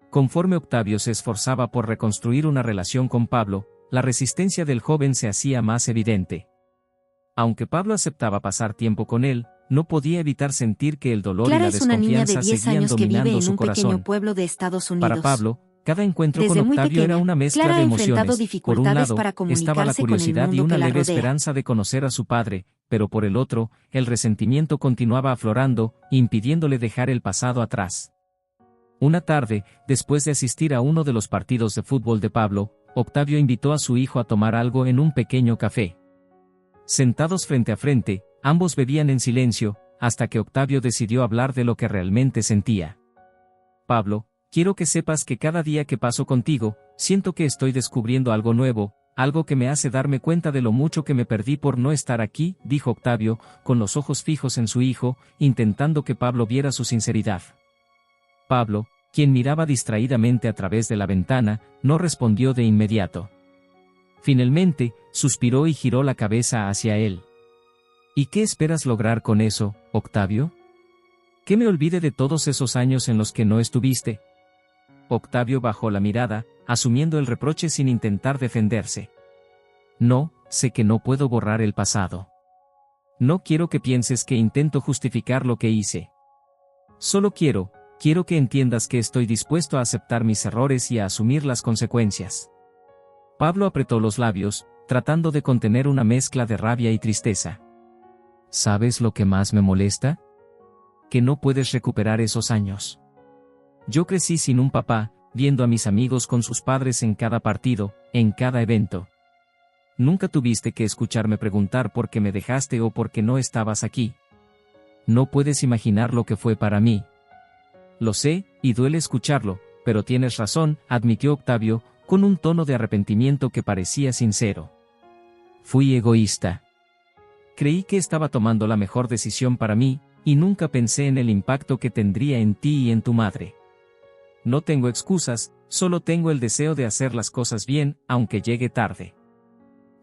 Conforme Octavio se esforzaba por reconstruir una relación con Pablo, la resistencia del joven se hacía más evidente. Aunque Pablo aceptaba pasar tiempo con él, no podía evitar sentir que el dolor Clara y la es una niña de desconfianza 10 seguían años que vive dominando en su un pequeño corazón. pueblo de Estados Unidos. Para Pablo, cada encuentro Desde con muy Octavio era pequeña, una mezcla Clara de ha enfrentado emociones. Por un dificultades lado, para estaba la comunicarse con el curiosidad y mundo una que la leve rodea. esperanza de conocer a su padre, pero por el otro, el resentimiento continuaba aflorando, impidiéndole dejar el pasado atrás. Una tarde, después de asistir a uno de los partidos de fútbol de Pablo, Octavio invitó a su hijo a tomar algo en un pequeño café. Sentados frente a frente, ambos bebían en silencio, hasta que Octavio decidió hablar de lo que realmente sentía. Pablo, quiero que sepas que cada día que paso contigo, siento que estoy descubriendo algo nuevo, algo que me hace darme cuenta de lo mucho que me perdí por no estar aquí, dijo Octavio, con los ojos fijos en su hijo, intentando que Pablo viera su sinceridad. Pablo, quien miraba distraídamente a través de la ventana, no respondió de inmediato. Finalmente, suspiró y giró la cabeza hacia él. ¿Y qué esperas lograr con eso, Octavio? ¿Que me olvide de todos esos años en los que no estuviste? Octavio bajó la mirada, asumiendo el reproche sin intentar defenderse. No, sé que no puedo borrar el pasado. No quiero que pienses que intento justificar lo que hice. Solo quiero que entiendas que estoy dispuesto a aceptar mis errores y a asumir las consecuencias. Pablo apretó los labios, tratando de contener una mezcla de rabia y tristeza. ¿Sabes lo que más me molesta? Que no puedes recuperar esos años. Yo crecí sin un papá, viendo a mis amigos con sus padres en cada partido, en cada evento. Nunca tuviste que escucharme preguntar por qué me dejaste o por qué no estabas aquí. No puedes imaginar lo que fue para mí. Lo sé, y duele escucharlo, pero tienes razón, admitió Octavio, con un tono de arrepentimiento que parecía sincero. Fui egoísta. Creí que estaba tomando la mejor decisión para mí, y nunca pensé en el impacto que tendría en ti y en tu madre. No tengo excusas, Solo tengo el deseo de hacer las cosas bien, aunque llegue tarde.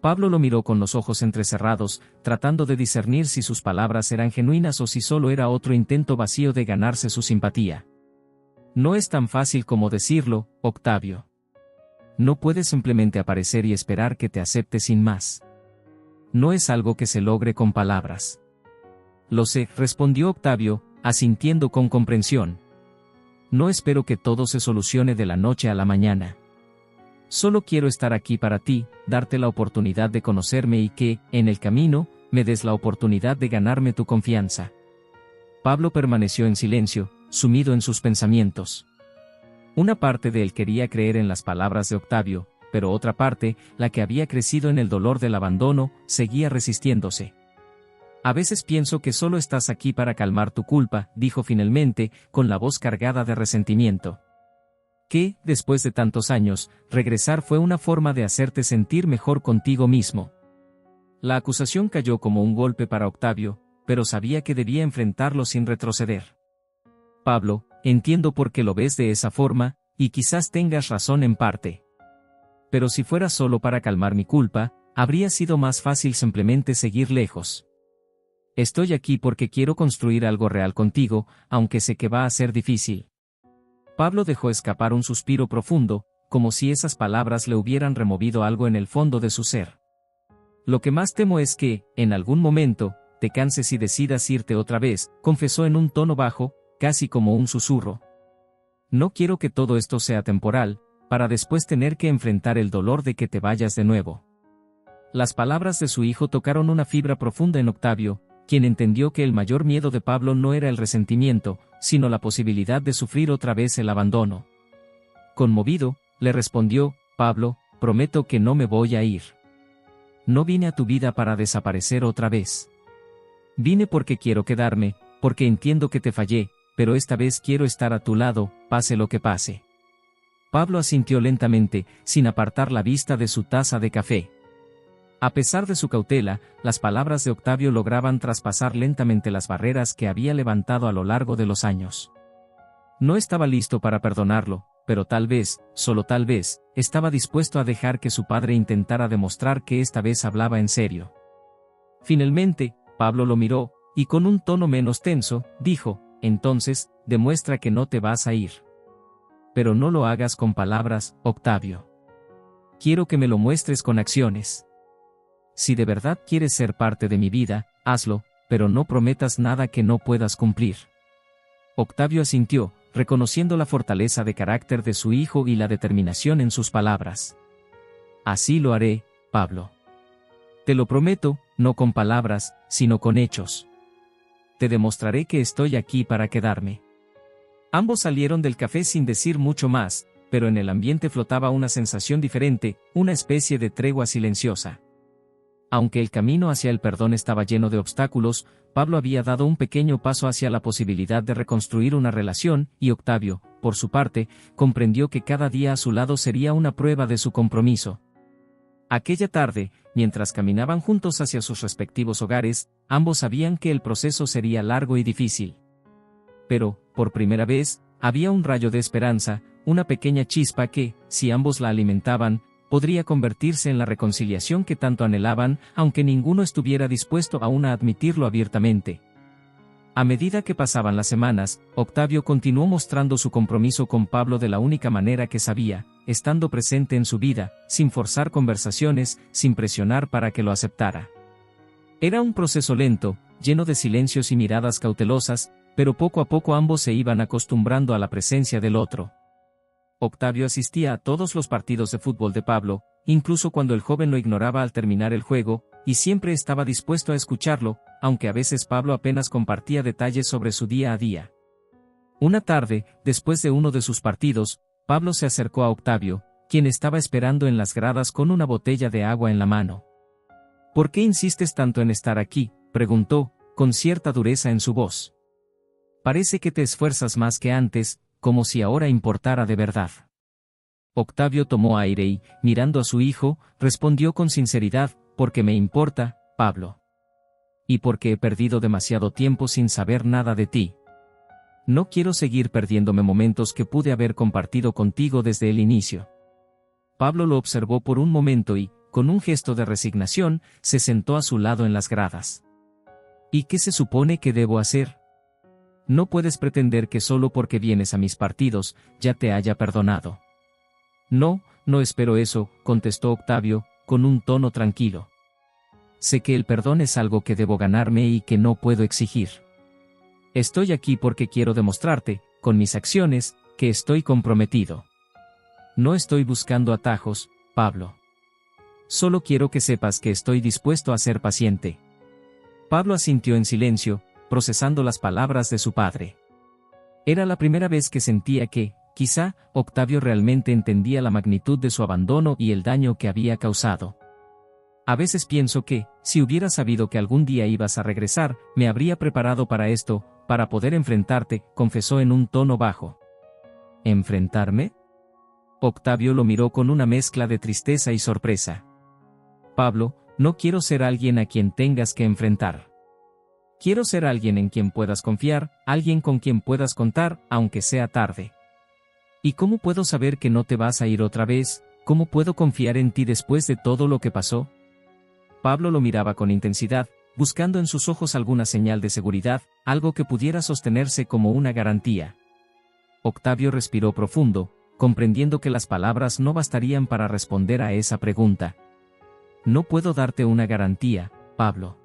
Pablo lo miró con los ojos entrecerrados, tratando de discernir si sus palabras eran genuinas o si solo era otro intento vacío de ganarse su simpatía. No es tan fácil como decirlo, Octavio. No puedes simplemente aparecer y esperar que te acepte sin más. No es algo que se logre con palabras. Lo sé, respondió Octavio, asintiendo con comprensión. No espero que todo se solucione de la noche a la mañana. Solo quiero estar aquí para ti, darte la oportunidad de conocerme y que, en el camino, me des la oportunidad de ganarme tu confianza. Pablo permaneció en silencio, sumido en sus pensamientos. Una parte de él quería creer en las palabras de Octavio, pero otra parte, la que había crecido en el dolor del abandono, seguía resistiéndose. A veces pienso que solo estás aquí para calmar tu culpa, dijo finalmente, con la voz cargada de resentimiento. Que, después de tantos años, regresar fue una forma de hacerte sentir mejor contigo mismo. La acusación cayó como un golpe para Octavio, pero sabía que debía enfrentarlo sin retroceder. Pablo, entiendo por qué lo ves de esa forma, y quizás tengas razón en parte. Pero si fuera solo para calmar mi culpa, habría sido más fácil simplemente seguir lejos. Estoy aquí porque quiero construir algo real contigo, aunque sé que va a ser difícil. Pablo dejó escapar un suspiro profundo, como si esas palabras le hubieran removido algo en el fondo de su ser. Lo que más temo es que, en algún momento, te canses y decidas irte otra vez, confesó en un tono bajo, casi como un susurro. No quiero que todo esto sea temporal, para después tener que enfrentar el dolor de que te vayas de nuevo. Las palabras de su hijo tocaron una fibra profunda en Octavio, quien entendió que el mayor miedo de Pablo no era el resentimiento, sino la posibilidad de sufrir otra vez el abandono. Conmovido, le respondió, Pablo, prometo que no me voy a ir. No vine a tu vida para desaparecer otra vez. Vine porque quiero quedarme, porque entiendo que te fallé, pero esta vez quiero estar a tu lado, pase lo que pase. Pablo asintió lentamente, sin apartar la vista de su taza de café. A pesar de su cautela, las palabras de Octavio lograban traspasar lentamente las barreras que había levantado a lo largo de los años. No estaba listo para perdonarlo, pero tal vez, solo tal vez, estaba dispuesto a dejar que su padre intentara demostrar que esta vez hablaba en serio. Finalmente, Pablo lo miró, y con un tono menos tenso, dijo, entonces, demuestra que no te vas a ir. Pero no lo hagas con palabras, Octavio. Quiero que me lo muestres con acciones. Si de verdad quieres ser parte de mi vida, hazlo, pero no prometas nada que no puedas cumplir. Octavio asintió, reconociendo la fortaleza de carácter de su hijo y la determinación en sus palabras. Así lo haré, Pablo. Te lo prometo, no con palabras, sino con hechos. Te demostraré que estoy aquí para quedarme. Ambos salieron del café sin decir mucho más, pero en el ambiente flotaba una sensación diferente, una especie de tregua silenciosa. Aunque el camino hacia el perdón estaba lleno de obstáculos, Pablo había dado un pequeño paso hacia la posibilidad de reconstruir una relación, y Octavio, por su parte, comprendió que cada día a su lado sería una prueba de su compromiso. Aquella tarde, mientras caminaban juntos hacia sus respectivos hogares, ambos sabían que el proceso sería largo y difícil. Pero, por primera vez, había un rayo de esperanza, una pequeña chispa que, si ambos la alimentaban, podría convertirse en la reconciliación que tanto anhelaban, aunque ninguno estuviera dispuesto aún a admitirlo abiertamente. A medida que pasaban las semanas, Octavio continuó mostrando su compromiso con Pablo de la única manera que sabía, estando presente en su vida, sin forzar conversaciones, sin presionar para que lo aceptara. Era un proceso lento, lleno de silencios y miradas cautelosas, pero poco a poco ambos se iban acostumbrando a la presencia del otro. Octavio asistía a todos los partidos de fútbol de Pablo, incluso cuando el joven lo ignoraba al terminar el juego, y siempre estaba dispuesto a escucharlo, aunque a veces Pablo apenas compartía detalles sobre su día a día. Una tarde, después de uno de sus partidos, Pablo se acercó a Octavio, quien estaba esperando en las gradas con una botella de agua en la mano. ¿Por qué insistes tanto en estar aquí?, preguntó, con cierta dureza en su voz. Parece que te esfuerzas más que antes, como si ahora importara de verdad. Octavio tomó aire y, mirando a su hijo, respondió con sinceridad, porque me importa, Pablo. Y porque he perdido demasiado tiempo sin saber nada de ti. No quiero seguir perdiéndome momentos que pude haber compartido contigo desde el inicio. Pablo lo observó por un momento y, con un gesto de resignación, se sentó a su lado en las gradas. ¿Y qué se supone que debo hacer? No puedes pretender que solo porque vienes a mis partidos, ya te haya perdonado. No, no espero eso, contestó Octavio, con un tono tranquilo. Sé que el perdón es algo que debo ganarme y que no puedo exigir. Estoy aquí porque quiero demostrarte, con mis acciones, que estoy comprometido. No estoy buscando atajos, Pablo. Solo quiero que sepas que estoy dispuesto a ser paciente. Pablo asintió en silencio, procesando las palabras de su padre. Era la primera vez que sentía que, quizá, Octavio realmente entendía la magnitud de su abandono y el daño que había causado. A veces pienso que, si hubiera sabido que algún día ibas a regresar, me habría preparado para esto, para poder enfrentarte, confesó en un tono bajo. ¿Enfrentarme? Octavio lo miró con una mezcla de tristeza y sorpresa. Pablo, no quiero ser alguien a quien tengas que enfrentar. Quiero ser alguien en quien puedas confiar, alguien con quien puedas contar, aunque sea tarde. ¿Y cómo puedo saber que no te vas a ir otra vez? ¿Cómo puedo confiar en ti después de todo lo que pasó? Pablo lo miraba con intensidad, buscando en sus ojos alguna señal de seguridad, algo que pudiera sostenerse como una garantía. Octavio respiró profundo, comprendiendo que las palabras no bastarían para responder a esa pregunta. No puedo darte una garantía, Pablo.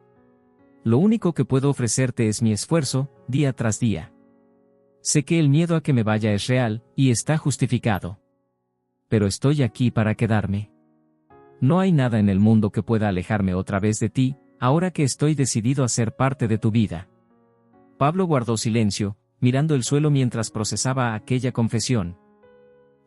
Lo único que puedo ofrecerte es mi esfuerzo, día tras día. Sé que el miedo a que me vaya es real, y está justificado. Pero estoy aquí para quedarme. No hay nada en el mundo que pueda alejarme otra vez de ti, ahora que estoy decidido a ser parte de tu vida. Pablo guardó silencio, mirando el suelo mientras procesaba aquella confesión.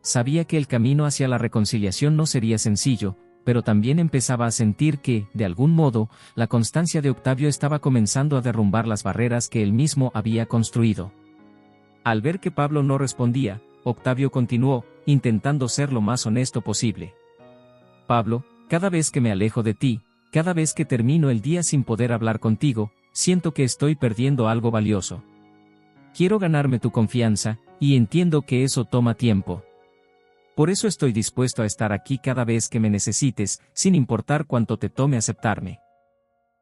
Sabía que el camino hacia la reconciliación no sería sencillo, pero también empezaba a sentir que, de algún modo, la constancia de Octavio estaba comenzando a derrumbar las barreras que él mismo había construido. Al ver que Pablo no respondía, Octavio continuó, intentando ser lo más honesto posible. Pablo, cada vez que me alejo de ti, cada vez que termino el día sin poder hablar contigo, siento que estoy perdiendo algo valioso. Quiero ganarme tu confianza, y entiendo que eso toma tiempo. Por eso estoy dispuesto a estar aquí cada vez que me necesites, sin importar cuánto te tome aceptarme.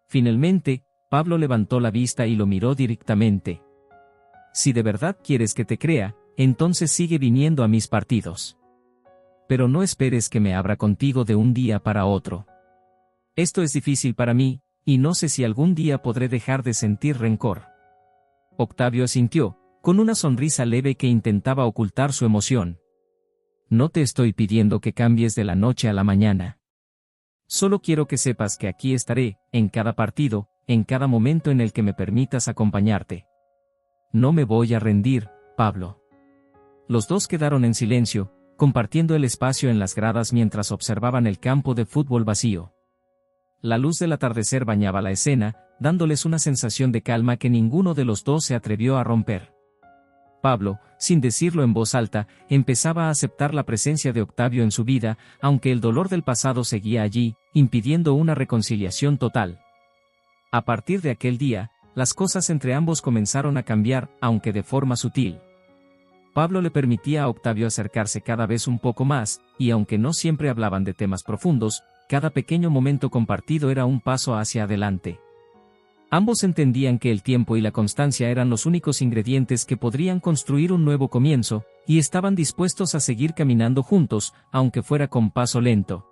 Finalmente, Pablo levantó la vista y lo miró directamente. Si de verdad quieres que te crea, entonces sigue viniendo a mis partidos. Pero no esperes que me abra contigo de un día para otro. Esto es difícil para mí, y no sé si algún día podré dejar de sentir rencor. Octavio asintió, con una sonrisa leve que intentaba ocultar su emoción. No te estoy pidiendo que cambies de la noche a la mañana. Solo quiero que sepas que aquí estaré, en cada partido, en cada momento en el que me permitas acompañarte. No me voy a rendir, Pablo. Los dos quedaron en silencio, compartiendo el espacio en las gradas mientras observaban el campo de fútbol vacío. La luz del atardecer bañaba la escena, dándoles una sensación de calma que ninguno de los dos se atrevió a romper. Pablo, sin decirlo en voz alta, empezaba a aceptar la presencia de Octavio en su vida, aunque el dolor del pasado seguía allí, impidiendo una reconciliación total. A partir de aquel día, las cosas entre ambos comenzaron a cambiar, aunque de forma sutil. Pablo le permitía a Octavio acercarse cada vez un poco más, y aunque no siempre hablaban de temas profundos, cada pequeño momento compartido era un paso hacia adelante. Ambos entendían que el tiempo y la constancia eran los únicos ingredientes que podrían construir un nuevo comienzo, y estaban dispuestos a seguir caminando juntos, aunque fuera con paso lento.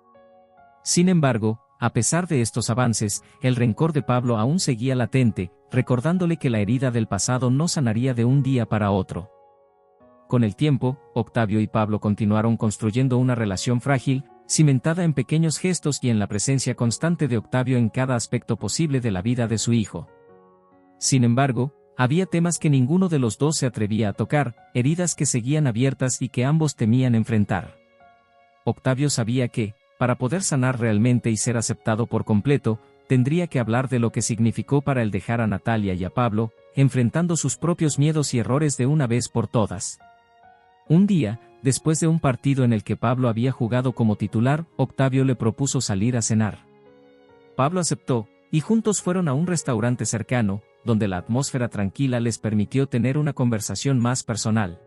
Sin embargo, a pesar de estos avances, el rencor de Pablo aún seguía latente, recordándole que la herida del pasado no sanaría de un día para otro. Con el tiempo, Octavio y Pablo continuaron construyendo una relación frágil, cimentada en pequeños gestos y en la presencia constante de Octavio en cada aspecto posible de la vida de su hijo. Sin embargo, había temas que ninguno de los dos se atrevía a tocar, heridas que seguían abiertas y que ambos temían enfrentar. Octavio sabía que, para poder sanar realmente y ser aceptado por completo, tendría que hablar de lo que significó para él dejar a Natalia y a Pablo, enfrentando sus propios miedos y errores de una vez por todas. Un día, después de un partido en el que Pablo había jugado como titular, Octavio le propuso salir a cenar. Pablo aceptó, y juntos fueron a un restaurante cercano, donde la atmósfera tranquila les permitió tener una conversación más personal.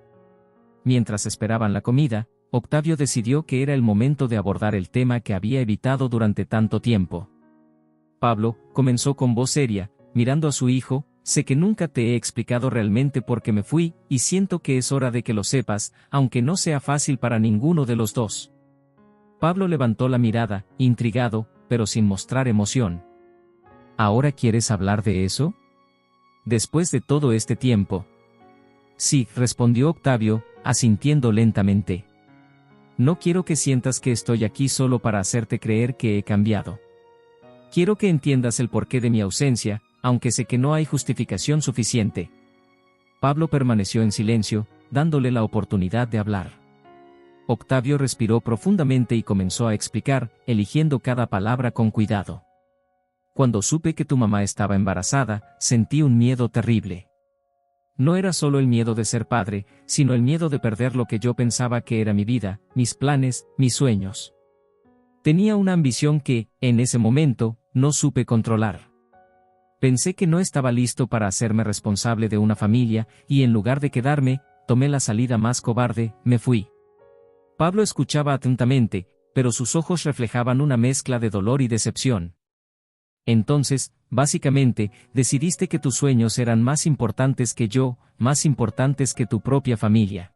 Mientras esperaban la comida, Octavio decidió que era el momento de abordar el tema que había evitado durante tanto tiempo. Pablo, comenzó con voz seria, mirando a su hijo, sé que nunca te he explicado realmente por qué me fui, y siento que es hora de que lo sepas, aunque no sea fácil para ninguno de los dos. Pablo levantó la mirada, intrigado, pero sin mostrar emoción. ¿Ahora quieres hablar de eso? Después de todo este tiempo. Sí, respondió Octavio, asintiendo lentamente. No quiero que sientas que estoy aquí solo para hacerte creer que he cambiado. Quiero que entiendas el porqué de mi ausencia, aunque sé que no hay justificación suficiente. Pablo permaneció en silencio, dándole la oportunidad de hablar. Octavio respiró profundamente y comenzó a explicar, eligiendo cada palabra con cuidado. Cuando supe que tu mamá estaba embarazada, sentí un miedo terrible. No era solo el miedo de ser padre, sino el miedo de perder lo que yo pensaba que era mi vida, mis planes, mis sueños. Tenía una ambición que, en ese momento, no supe controlar. Pensé que no estaba listo para hacerme responsable de una familia, y en lugar de quedarme, tomé la salida más cobarde, me fui. Pablo escuchaba atentamente, pero sus ojos reflejaban una mezcla de dolor y decepción. Entonces, básicamente, decidiste que tus sueños eran más importantes que yo, más importantes que tu propia familia.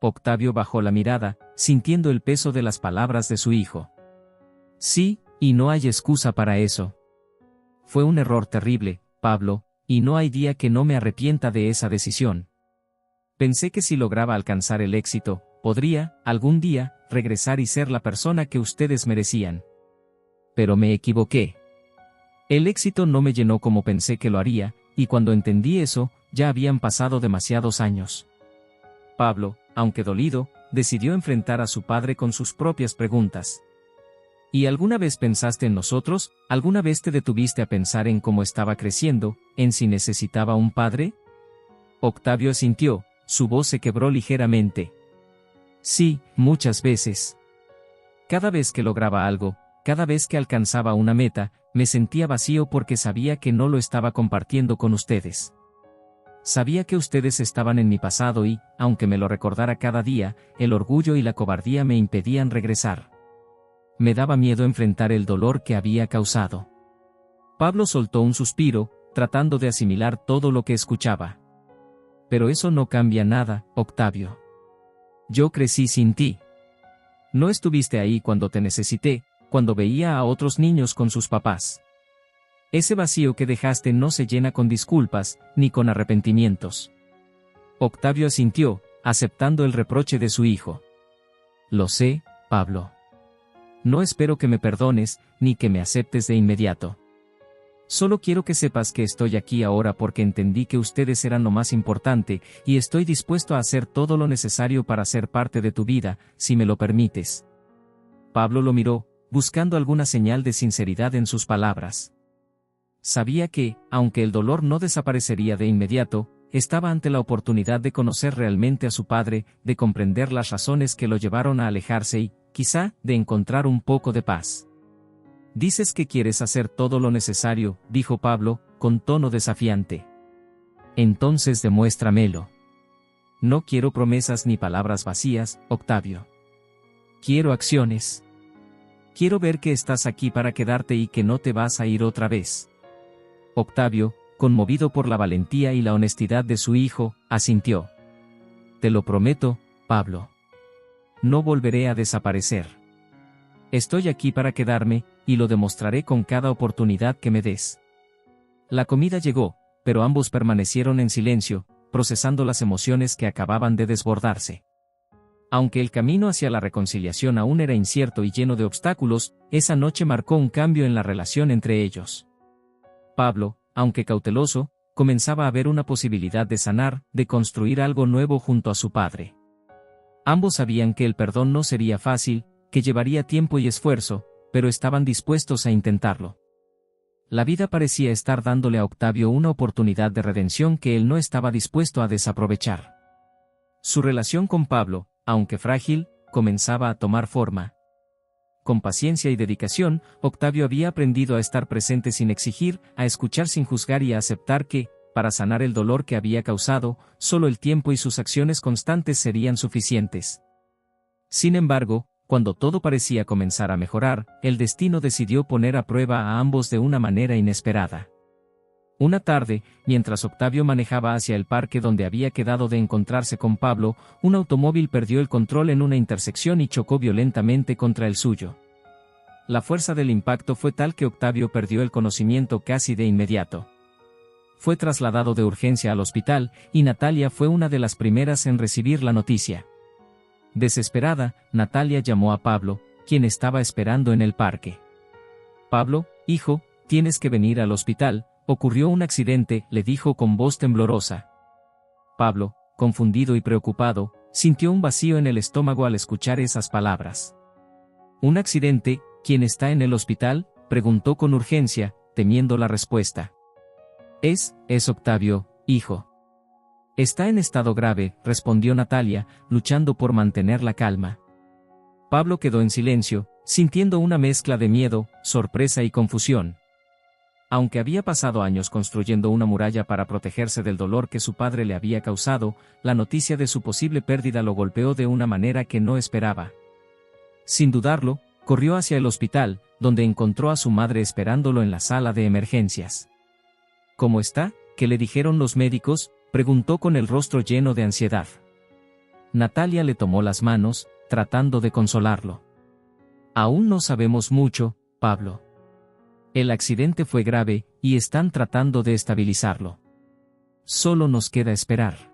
Octavio bajó la mirada, sintiendo el peso de las palabras de su hijo. Sí, y no hay excusa para eso. Fue un error terrible, Pablo, y no hay día que no me arrepienta de esa decisión. Pensé que si lograba alcanzar el éxito, podría, algún día, regresar y ser la persona que ustedes merecían. Pero me equivoqué. El éxito no me llenó como pensé que lo haría, y cuando entendí eso, ya habían pasado demasiados años. Pablo, aunque dolido, decidió enfrentar a su padre con sus propias preguntas. ¿Y alguna vez pensaste en nosotros? ¿Alguna vez te detuviste a pensar en cómo estaba creciendo, en si necesitaba un padre? Octavio asintió, su voz se quebró ligeramente. Sí, muchas veces. Cada vez que lograba algo, cada vez que alcanzaba una meta, me sentía vacío porque sabía que no lo estaba compartiendo con ustedes. Sabía que ustedes estaban en mi pasado y, aunque me lo recordara cada día, el orgullo y la cobardía me impedían regresar. Me daba miedo enfrentar el dolor que había causado. Pablo soltó un suspiro, tratando de asimilar todo lo que escuchaba. Pero eso no cambia nada, Octavio. Yo crecí sin ti. No estuviste ahí cuando te necesité, cuando veía a otros niños con sus papás. Ese vacío que dejaste no se llena con disculpas, ni con arrepentimientos. Octavio asintió, aceptando el reproche de su hijo. Lo sé, Pablo. No espero que me perdones, ni que me aceptes de inmediato. Solo quiero que sepas que estoy aquí ahora porque entendí que ustedes eran lo más importante, y estoy dispuesto a hacer todo lo necesario para ser parte de tu vida, si me lo permites. Pablo lo miró, buscando alguna señal de sinceridad en sus palabras. Sabía que, aunque el dolor no desaparecería de inmediato, estaba ante la oportunidad de conocer realmente a su padre, de comprender las razones que lo llevaron a alejarse y, quizá, de encontrar un poco de paz. Dices que quieres hacer todo lo necesario, dijo Pablo, con tono desafiante. Entonces demuéstramelo. No quiero promesas ni palabras vacías, Octavio. Quiero acciones. Quiero ver que estás aquí para quedarte y que no te vas a ir otra vez. Octavio, conmovido por la valentía y la honestidad de su hijo, asintió. Te lo prometo, Pablo. No volveré a desaparecer. Estoy aquí para quedarme, y lo demostraré con cada oportunidad que me des. La comida llegó, pero ambos permanecieron en silencio, procesando las emociones que acababan de desbordarse. Aunque el camino hacia la reconciliación aún era incierto y lleno de obstáculos, esa noche marcó un cambio en la relación entre ellos. Pablo, aunque cauteloso, comenzaba a ver una posibilidad de sanar, de construir algo nuevo junto a su padre. Ambos sabían que el perdón no sería fácil, que llevaría tiempo y esfuerzo, pero estaban dispuestos a intentarlo. La vida parecía estar dándole a Octavio una oportunidad de redención que él no estaba dispuesto a desaprovechar. Su relación con Pablo, aunque frágil, comenzaba a tomar forma. Con paciencia y dedicación, Octavio había aprendido a estar presente sin exigir, a escuchar sin juzgar y a aceptar que, para sanar el dolor que había causado, solo el tiempo y sus acciones constantes serían suficientes. Sin embargo, cuando todo parecía comenzar a mejorar, el destino decidió poner a prueba a ambos de una manera inesperada. Una tarde, mientras Octavio manejaba hacia el parque donde había quedado de encontrarse con Pablo, un automóvil perdió el control en una intersección y chocó violentamente contra el suyo. La fuerza del impacto fue tal que Octavio perdió el conocimiento casi de inmediato. Fue trasladado de urgencia al hospital, y Natalia fue una de las primeras en recibir la noticia. Desesperada, Natalia llamó a Pablo, quien estaba esperando en el parque. «Pablo, hijo, tienes que venir al hospital, ocurrió un accidente», le dijo con voz temblorosa. Pablo, confundido y preocupado, sintió un vacío en el estómago al escuchar esas palabras. «¿Un accidente? ¿Quién está en el hospital?», preguntó con urgencia, temiendo la respuesta. Es Octavio, hijo. «Está en estado grave», respondió Natalia, luchando por mantener la calma. Pablo quedó en silencio, sintiendo una mezcla de miedo, sorpresa y confusión. Aunque había pasado años construyendo una muralla para protegerse del dolor que su padre le había causado, la noticia de su posible pérdida lo golpeó de una manera que no esperaba. Sin dudarlo, corrió hacia el hospital, donde encontró a su madre esperándolo en la sala de emergencias. «¿Cómo está? ¿Qué le dijeron los médicos?», preguntó con el rostro lleno de ansiedad. Natalia le tomó las manos, tratando de consolarlo. «Aún no sabemos mucho, Pablo. El accidente fue grave, y están tratando de estabilizarlo. Solo nos queda esperar».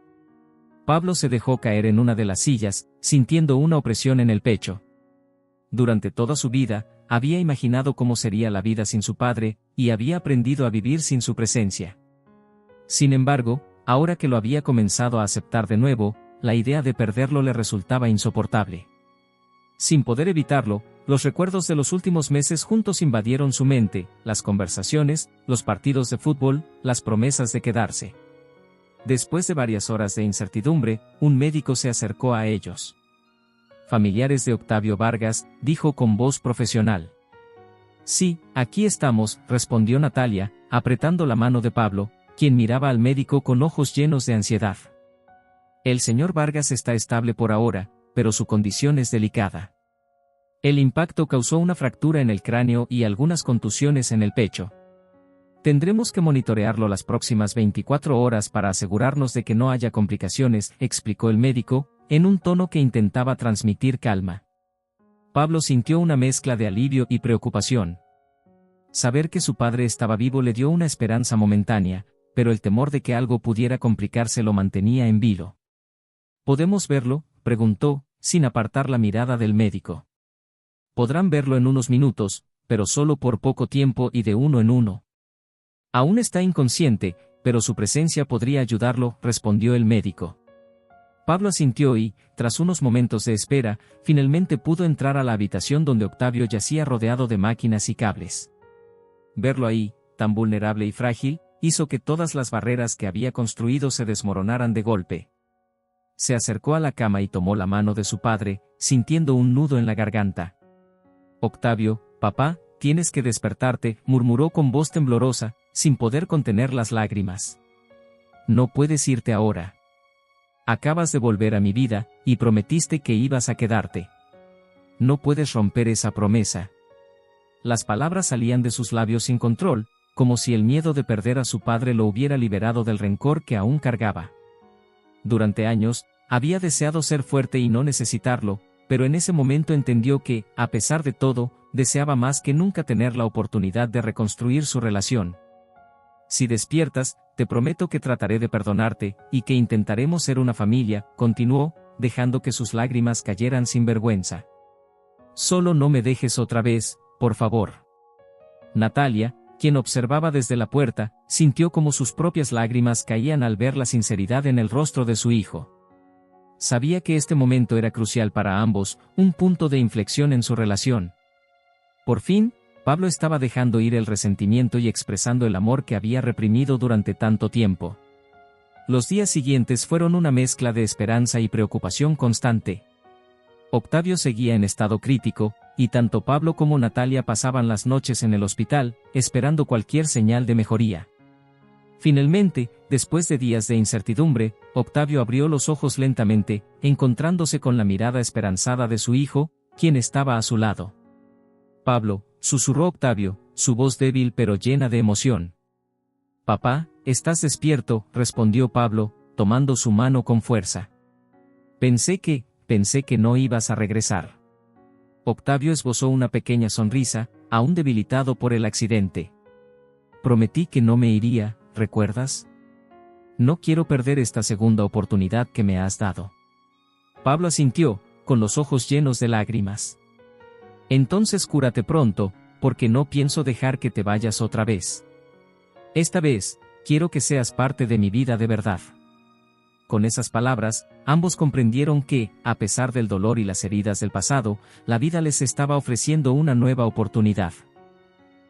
Pablo se dejó caer en una de las sillas, sintiendo una opresión en el pecho. Durante toda su vida, había imaginado cómo sería la vida sin su padre, y había aprendido a vivir sin su presencia. Sin embargo, ahora que lo había comenzado a aceptar de nuevo, la idea de perderlo le resultaba insoportable. Sin poder evitarlo, los recuerdos de los últimos meses juntos invadieron su mente, las conversaciones, los partidos de fútbol, las promesas de quedarse. Después de varias horas de incertidumbre, un médico se acercó a ellos. «Familiares de Octavio Vargas», dijo con voz profesional. «Sí, aquí estamos», respondió Natalia, apretando la mano de Pablo, quien miraba al médico con ojos llenos de ansiedad. «El señor Vargas está estable por ahora, pero su condición es delicada. El impacto causó una fractura en el cráneo y algunas contusiones en el pecho. Tendremos que monitorearlo las próximas 24 horas para asegurarnos de que no haya complicaciones», explicó el médico, en un tono que intentaba transmitir calma. Pablo sintió una mezcla de alivio y preocupación. Saber que su padre estaba vivo le dio una esperanza momentánea, pero el temor de que algo pudiera complicarse lo mantenía en vilo. «¿Podemos verlo?», preguntó, sin apartar la mirada del médico. «Podrán verlo en unos minutos, pero solo por poco tiempo y de uno en uno. Aún está inconsciente, pero su presencia podría ayudarlo», respondió el médico. Pablo asintió y, tras unos momentos de espera, finalmente pudo entrar a la habitación donde Octavio yacía rodeado de máquinas y cables. Verlo ahí, tan vulnerable y frágil, hizo que todas las barreras que había construido se desmoronaran de golpe. Se acercó a la cama y tomó la mano de su padre, sintiendo un nudo en la garganta. «Octavio, papá, tienes que despertarte», murmuró con voz temblorosa, sin poder contener las lágrimas. «No puedes irte ahora. Acabas de volver a mi vida, y prometiste que ibas a quedarte. No puedes romper esa promesa». Las palabras salían de sus labios sin control, como si el miedo de perder a su padre lo hubiera liberado del rencor que aún cargaba. Durante años, había deseado ser fuerte y no necesitarlo, pero en ese momento entendió que, a pesar de todo, deseaba más que nunca tener la oportunidad de reconstruir su relación. «Si despiertas, te prometo que trataré de perdonarte, y que intentaremos ser una familia», continuó, dejando que sus lágrimas cayeran sin vergüenza. «Solo no me dejes otra vez, por favor». Natalia, quien observaba desde la puerta, sintió como sus propias lágrimas caían al ver la sinceridad en el rostro de su hijo. Sabía que este momento era crucial para ambos, un punto de inflexión en su relación. Por fin, Pablo estaba dejando ir el resentimiento y expresando el amor que había reprimido durante tanto tiempo. Los días siguientes fueron una mezcla de esperanza y preocupación constante. Octavio seguía en estado crítico, y tanto Pablo como Natalia pasaban las noches en el hospital, esperando cualquier señal de mejoría. Finalmente, después de días de incertidumbre, Octavio abrió los ojos lentamente, encontrándose con la mirada esperanzada de su hijo, quien estaba a su lado. «Pablo», susurró Octavio, su voz débil pero llena de emoción. «Papá, ¿estás despierto?», respondió Pablo, tomando su mano con fuerza. Pensé que no ibas a regresar». Octavio esbozó una pequeña sonrisa, aún debilitado por el accidente. «Prometí que no me iría, ¿recuerdas? No quiero perder esta segunda oportunidad que me has dado». Pablo asintió, con los ojos llenos de lágrimas. «Entonces cúrate pronto, porque no pienso dejar que te vayas otra vez. Esta vez, quiero que seas parte de mi vida de verdad». Con esas palabras, ambos comprendieron que, a pesar del dolor y las heridas del pasado, la vida les estaba ofreciendo una nueva oportunidad.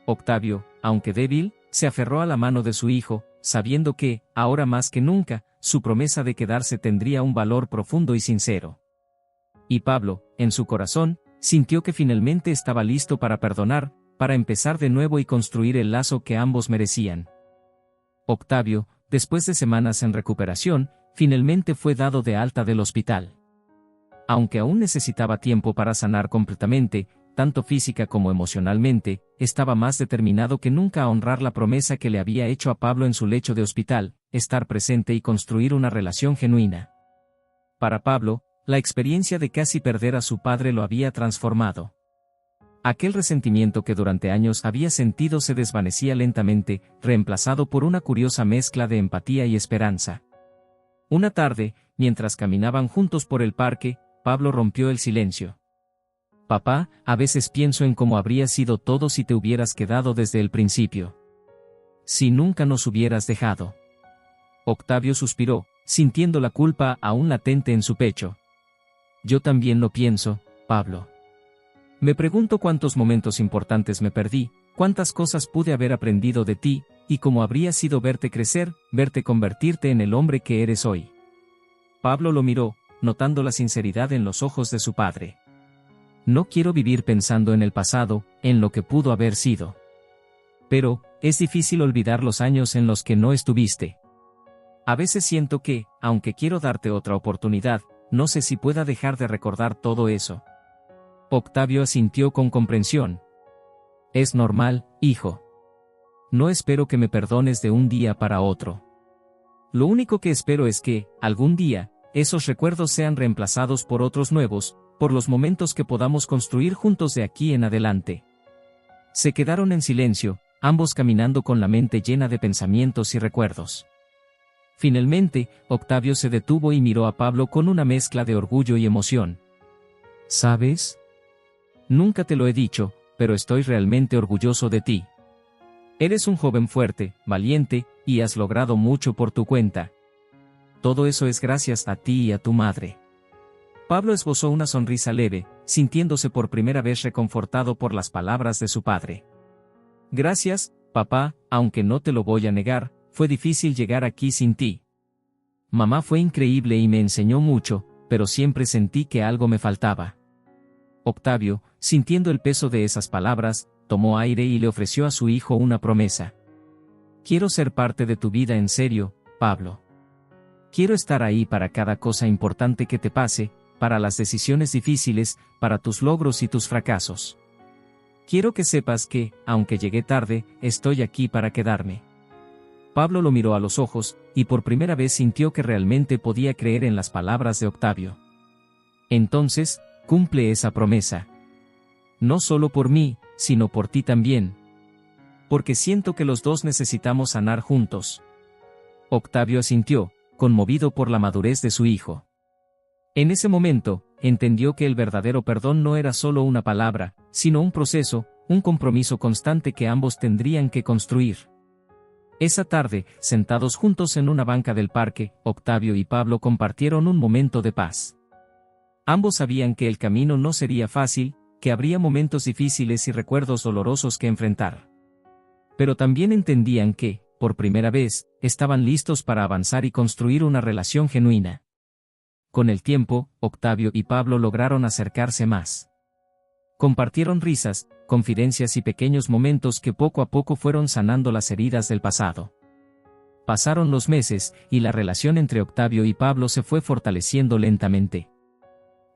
Octavio, aunque débil, se aferró a la mano de su hijo, sabiendo que, ahora más que nunca, su promesa de quedarse tendría un valor profundo y sincero. Y Pablo, en su corazón, sintió que finalmente estaba listo para perdonar, para empezar de nuevo y construir el lazo que ambos merecían. Octavio, después de semanas en recuperación, finalmente fue dado de alta del hospital. Aunque aún necesitaba tiempo para sanar completamente, tanto física como emocionalmente, estaba más determinado que nunca a honrar la promesa que le había hecho a Pablo en su lecho de hospital, estar presente y construir una relación genuina. Para Pablo, la experiencia de casi perder a su padre lo había transformado. Aquel resentimiento que durante años había sentido se desvanecía lentamente, reemplazado por una curiosa mezcla de empatía y esperanza. Una tarde, mientras caminaban juntos por el parque, Pablo rompió el silencio. «Papá, a veces pienso en cómo habría sido todo si te hubieras quedado desde el principio. Si nunca nos hubieras dejado». Octavio suspiró, sintiendo la culpa aún latente en su pecho. «Yo también lo pienso, Pablo. Me pregunto cuántos momentos importantes me perdí, cuántas cosas pude haber aprendido de ti, y cómo habría sido verte crecer, verte convertirte en el hombre que eres hoy». Pablo lo miró, notando la sinceridad en los ojos de su padre. «No quiero vivir pensando en el pasado, en lo que pudo haber sido. Pero, es difícil olvidar los años en los que no estuviste. A veces siento que, aunque quiero darte otra oportunidad, no sé si pueda dejar de recordar todo eso». Octavio asintió con comprensión. «Es normal, hijo. No espero que me perdones de un día para otro. Lo único que espero es que, algún día, esos recuerdos sean reemplazados por otros nuevos, por los momentos que podamos construir juntos de aquí en adelante». Se quedaron en silencio, ambos caminando con la mente llena de pensamientos y recuerdos. Finalmente, Octavio se detuvo y miró a Pablo con una mezcla de orgullo y emoción. «¿Sabes? Nunca te lo he dicho, pero estoy realmente orgulloso de ti. Eres un joven fuerte, valiente, y has logrado mucho por tu cuenta. Todo eso es gracias a ti y a tu madre». Pablo esbozó una sonrisa leve, sintiéndose por primera vez reconfortado por las palabras de su padre. «Gracias, papá, aunque no te lo voy a negar, fue difícil llegar aquí sin ti. Mamá fue increíble y me enseñó mucho, pero siempre sentí que algo me faltaba». Octavio, sintiendo el peso de esas palabras, tomó aire y le ofreció a su hijo una promesa. «Quiero ser parte de tu vida en serio, Pablo. Quiero estar ahí para cada cosa importante que te pase, para las decisiones difíciles, para tus logros y tus fracasos. Quiero que sepas que, aunque llegué tarde, estoy aquí para quedarme». Pablo lo miró a los ojos, y por primera vez sintió que realmente podía creer en las palabras de Octavio. «Entonces, cumple esa promesa. No solo por mí, sino por ti también. Porque siento que los dos necesitamos sanar juntos». Octavio asintió, conmovido por la madurez de su hijo. En ese momento, entendió que el verdadero perdón no era solo una palabra, sino un proceso, un compromiso constante que ambos tendrían que construir. Esa tarde, sentados juntos en una banca del parque, Octavio y Pablo compartieron un momento de paz. Ambos sabían que el camino no sería fácil, que habría momentos difíciles y recuerdos dolorosos que enfrentar. Pero también entendían que, por primera vez, estaban listos para avanzar y construir una relación genuina. Con el tiempo, Octavio y Pablo lograron acercarse más. Compartieron risas, confidencias y pequeños momentos que poco a poco fueron sanando las heridas del pasado. Pasaron los meses, y la relación entre Octavio y Pablo se fue fortaleciendo lentamente.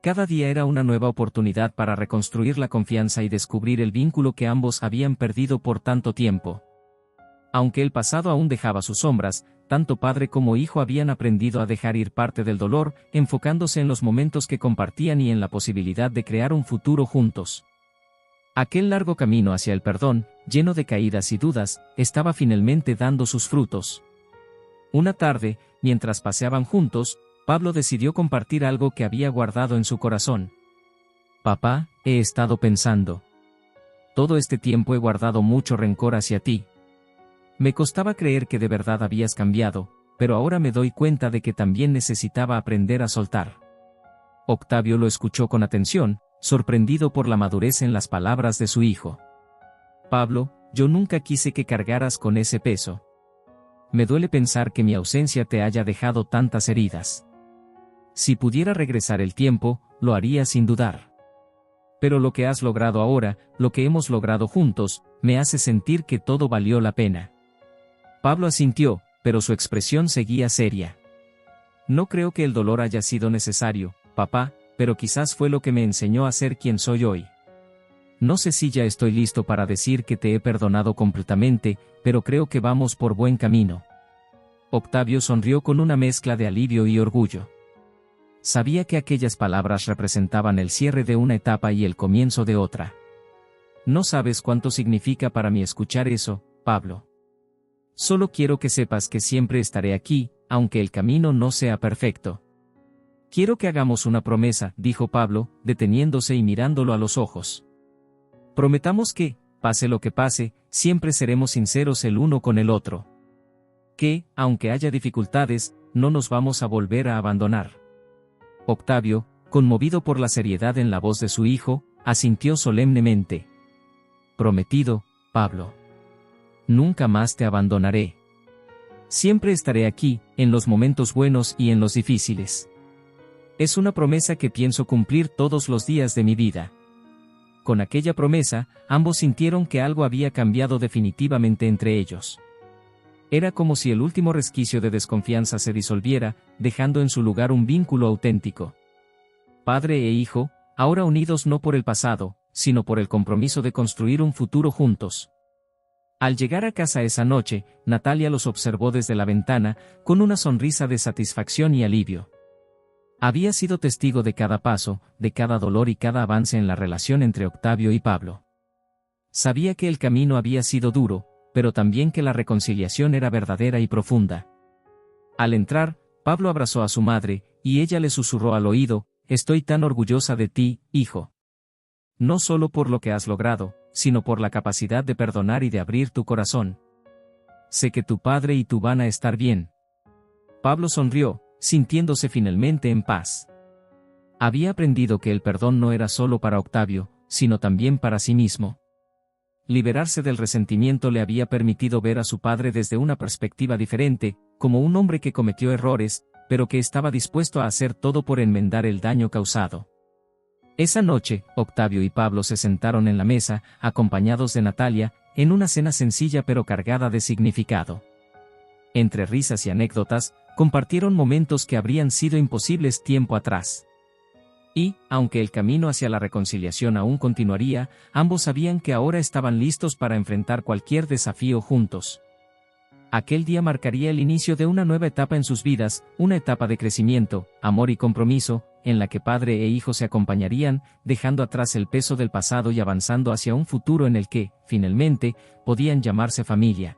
Cada día era una nueva oportunidad para reconstruir la confianza y descubrir el vínculo que ambos habían perdido por tanto tiempo. Aunque el pasado aún dejaba sus sombras, tanto padre como hijo habían aprendido a dejar ir parte del dolor, enfocándose en los momentos que compartían y en la posibilidad de crear un futuro juntos. Aquel largo camino hacia el perdón, lleno de caídas y dudas, estaba finalmente dando sus frutos. Una tarde, mientras paseaban juntos, Pablo decidió compartir algo que había guardado en su corazón. «Papá, he estado pensando. Todo este tiempo he guardado mucho rencor hacia ti. Me costaba creer que de verdad habías cambiado, pero ahora me doy cuenta de que también necesitaba aprender a soltar». Octavio lo escuchó con atención, sorprendido por la madurez en las palabras de su hijo. «Pablo, yo nunca quise que cargaras con ese peso. Me duele pensar que mi ausencia te haya dejado tantas heridas. Si pudiera regresar el tiempo, lo haría sin dudar. Pero lo que has logrado ahora, lo que hemos logrado juntos, me hace sentir que todo valió la pena». Pablo asintió, pero su expresión seguía seria. «No creo que el dolor haya sido necesario, papá, pero quizás fue lo que me enseñó a ser quien soy hoy. No sé si ya estoy listo para decir que te he perdonado completamente, pero creo que vamos por buen camino». Octavio sonrió con una mezcla de alivio y orgullo. Sabía que aquellas palabras representaban el cierre de una etapa y el comienzo de otra. «No sabes cuánto significa para mí escuchar eso, Pablo. Solo quiero que sepas que siempre estaré aquí, aunque el camino no sea perfecto». «Quiero que hagamos una promesa», dijo Pablo, deteniéndose y mirándolo a los ojos. «Prometamos que, pase lo que pase, siempre seremos sinceros el uno con el otro. Que, aunque haya dificultades, no nos vamos a volver a abandonar». Octavio, conmovido por la seriedad en la voz de su hijo, asintió solemnemente. «Prometido, Pablo. Nunca más te abandonaré. Siempre estaré aquí, en los momentos buenos y en los difíciles. Es una promesa que pienso cumplir todos los días de mi vida». Con aquella promesa, ambos sintieron que algo había cambiado definitivamente entre ellos. Era como si el último resquicio de desconfianza se disolviera, dejando en su lugar un vínculo auténtico. Padre e hijo, ahora unidos no por el pasado, sino por el compromiso de construir un futuro juntos. Al llegar a casa esa noche, Natalia los observó desde la ventana, con una sonrisa de satisfacción y alivio. Había sido testigo de cada paso, de cada dolor y cada avance en la relación entre Octavio y Pablo. Sabía que el camino había sido duro, pero también que la reconciliación era verdadera y profunda. Al entrar, Pablo abrazó a su madre, y ella le susurró al oído: «Estoy tan orgullosa de ti, hijo. No solo por lo que has logrado, sino por la capacidad de perdonar y de abrir tu corazón. Sé que tu padre y tú van a estar bien». Pablo sonrió, sintiéndose finalmente en paz. Había aprendido que el perdón no era solo para Octavio, sino también para sí mismo. Liberarse del resentimiento le había permitido ver a su padre desde una perspectiva diferente, como un hombre que cometió errores, pero que estaba dispuesto a hacer todo por enmendar el daño causado. Esa noche, Octavio y Pablo se sentaron en la mesa, acompañados de Natalia, en una cena sencilla pero cargada de significado. Entre risas y anécdotas, compartieron momentos que habrían sido imposibles tiempo atrás. Y, aunque el camino hacia la reconciliación aún continuaría, ambos sabían que ahora estaban listos para enfrentar cualquier desafío juntos. Aquel día marcaría el inicio de una nueva etapa en sus vidas, una etapa de crecimiento, amor y compromiso, en la que padre e hijo se acompañarían, dejando atrás el peso del pasado y avanzando hacia un futuro en el que, finalmente, podían llamarse familia.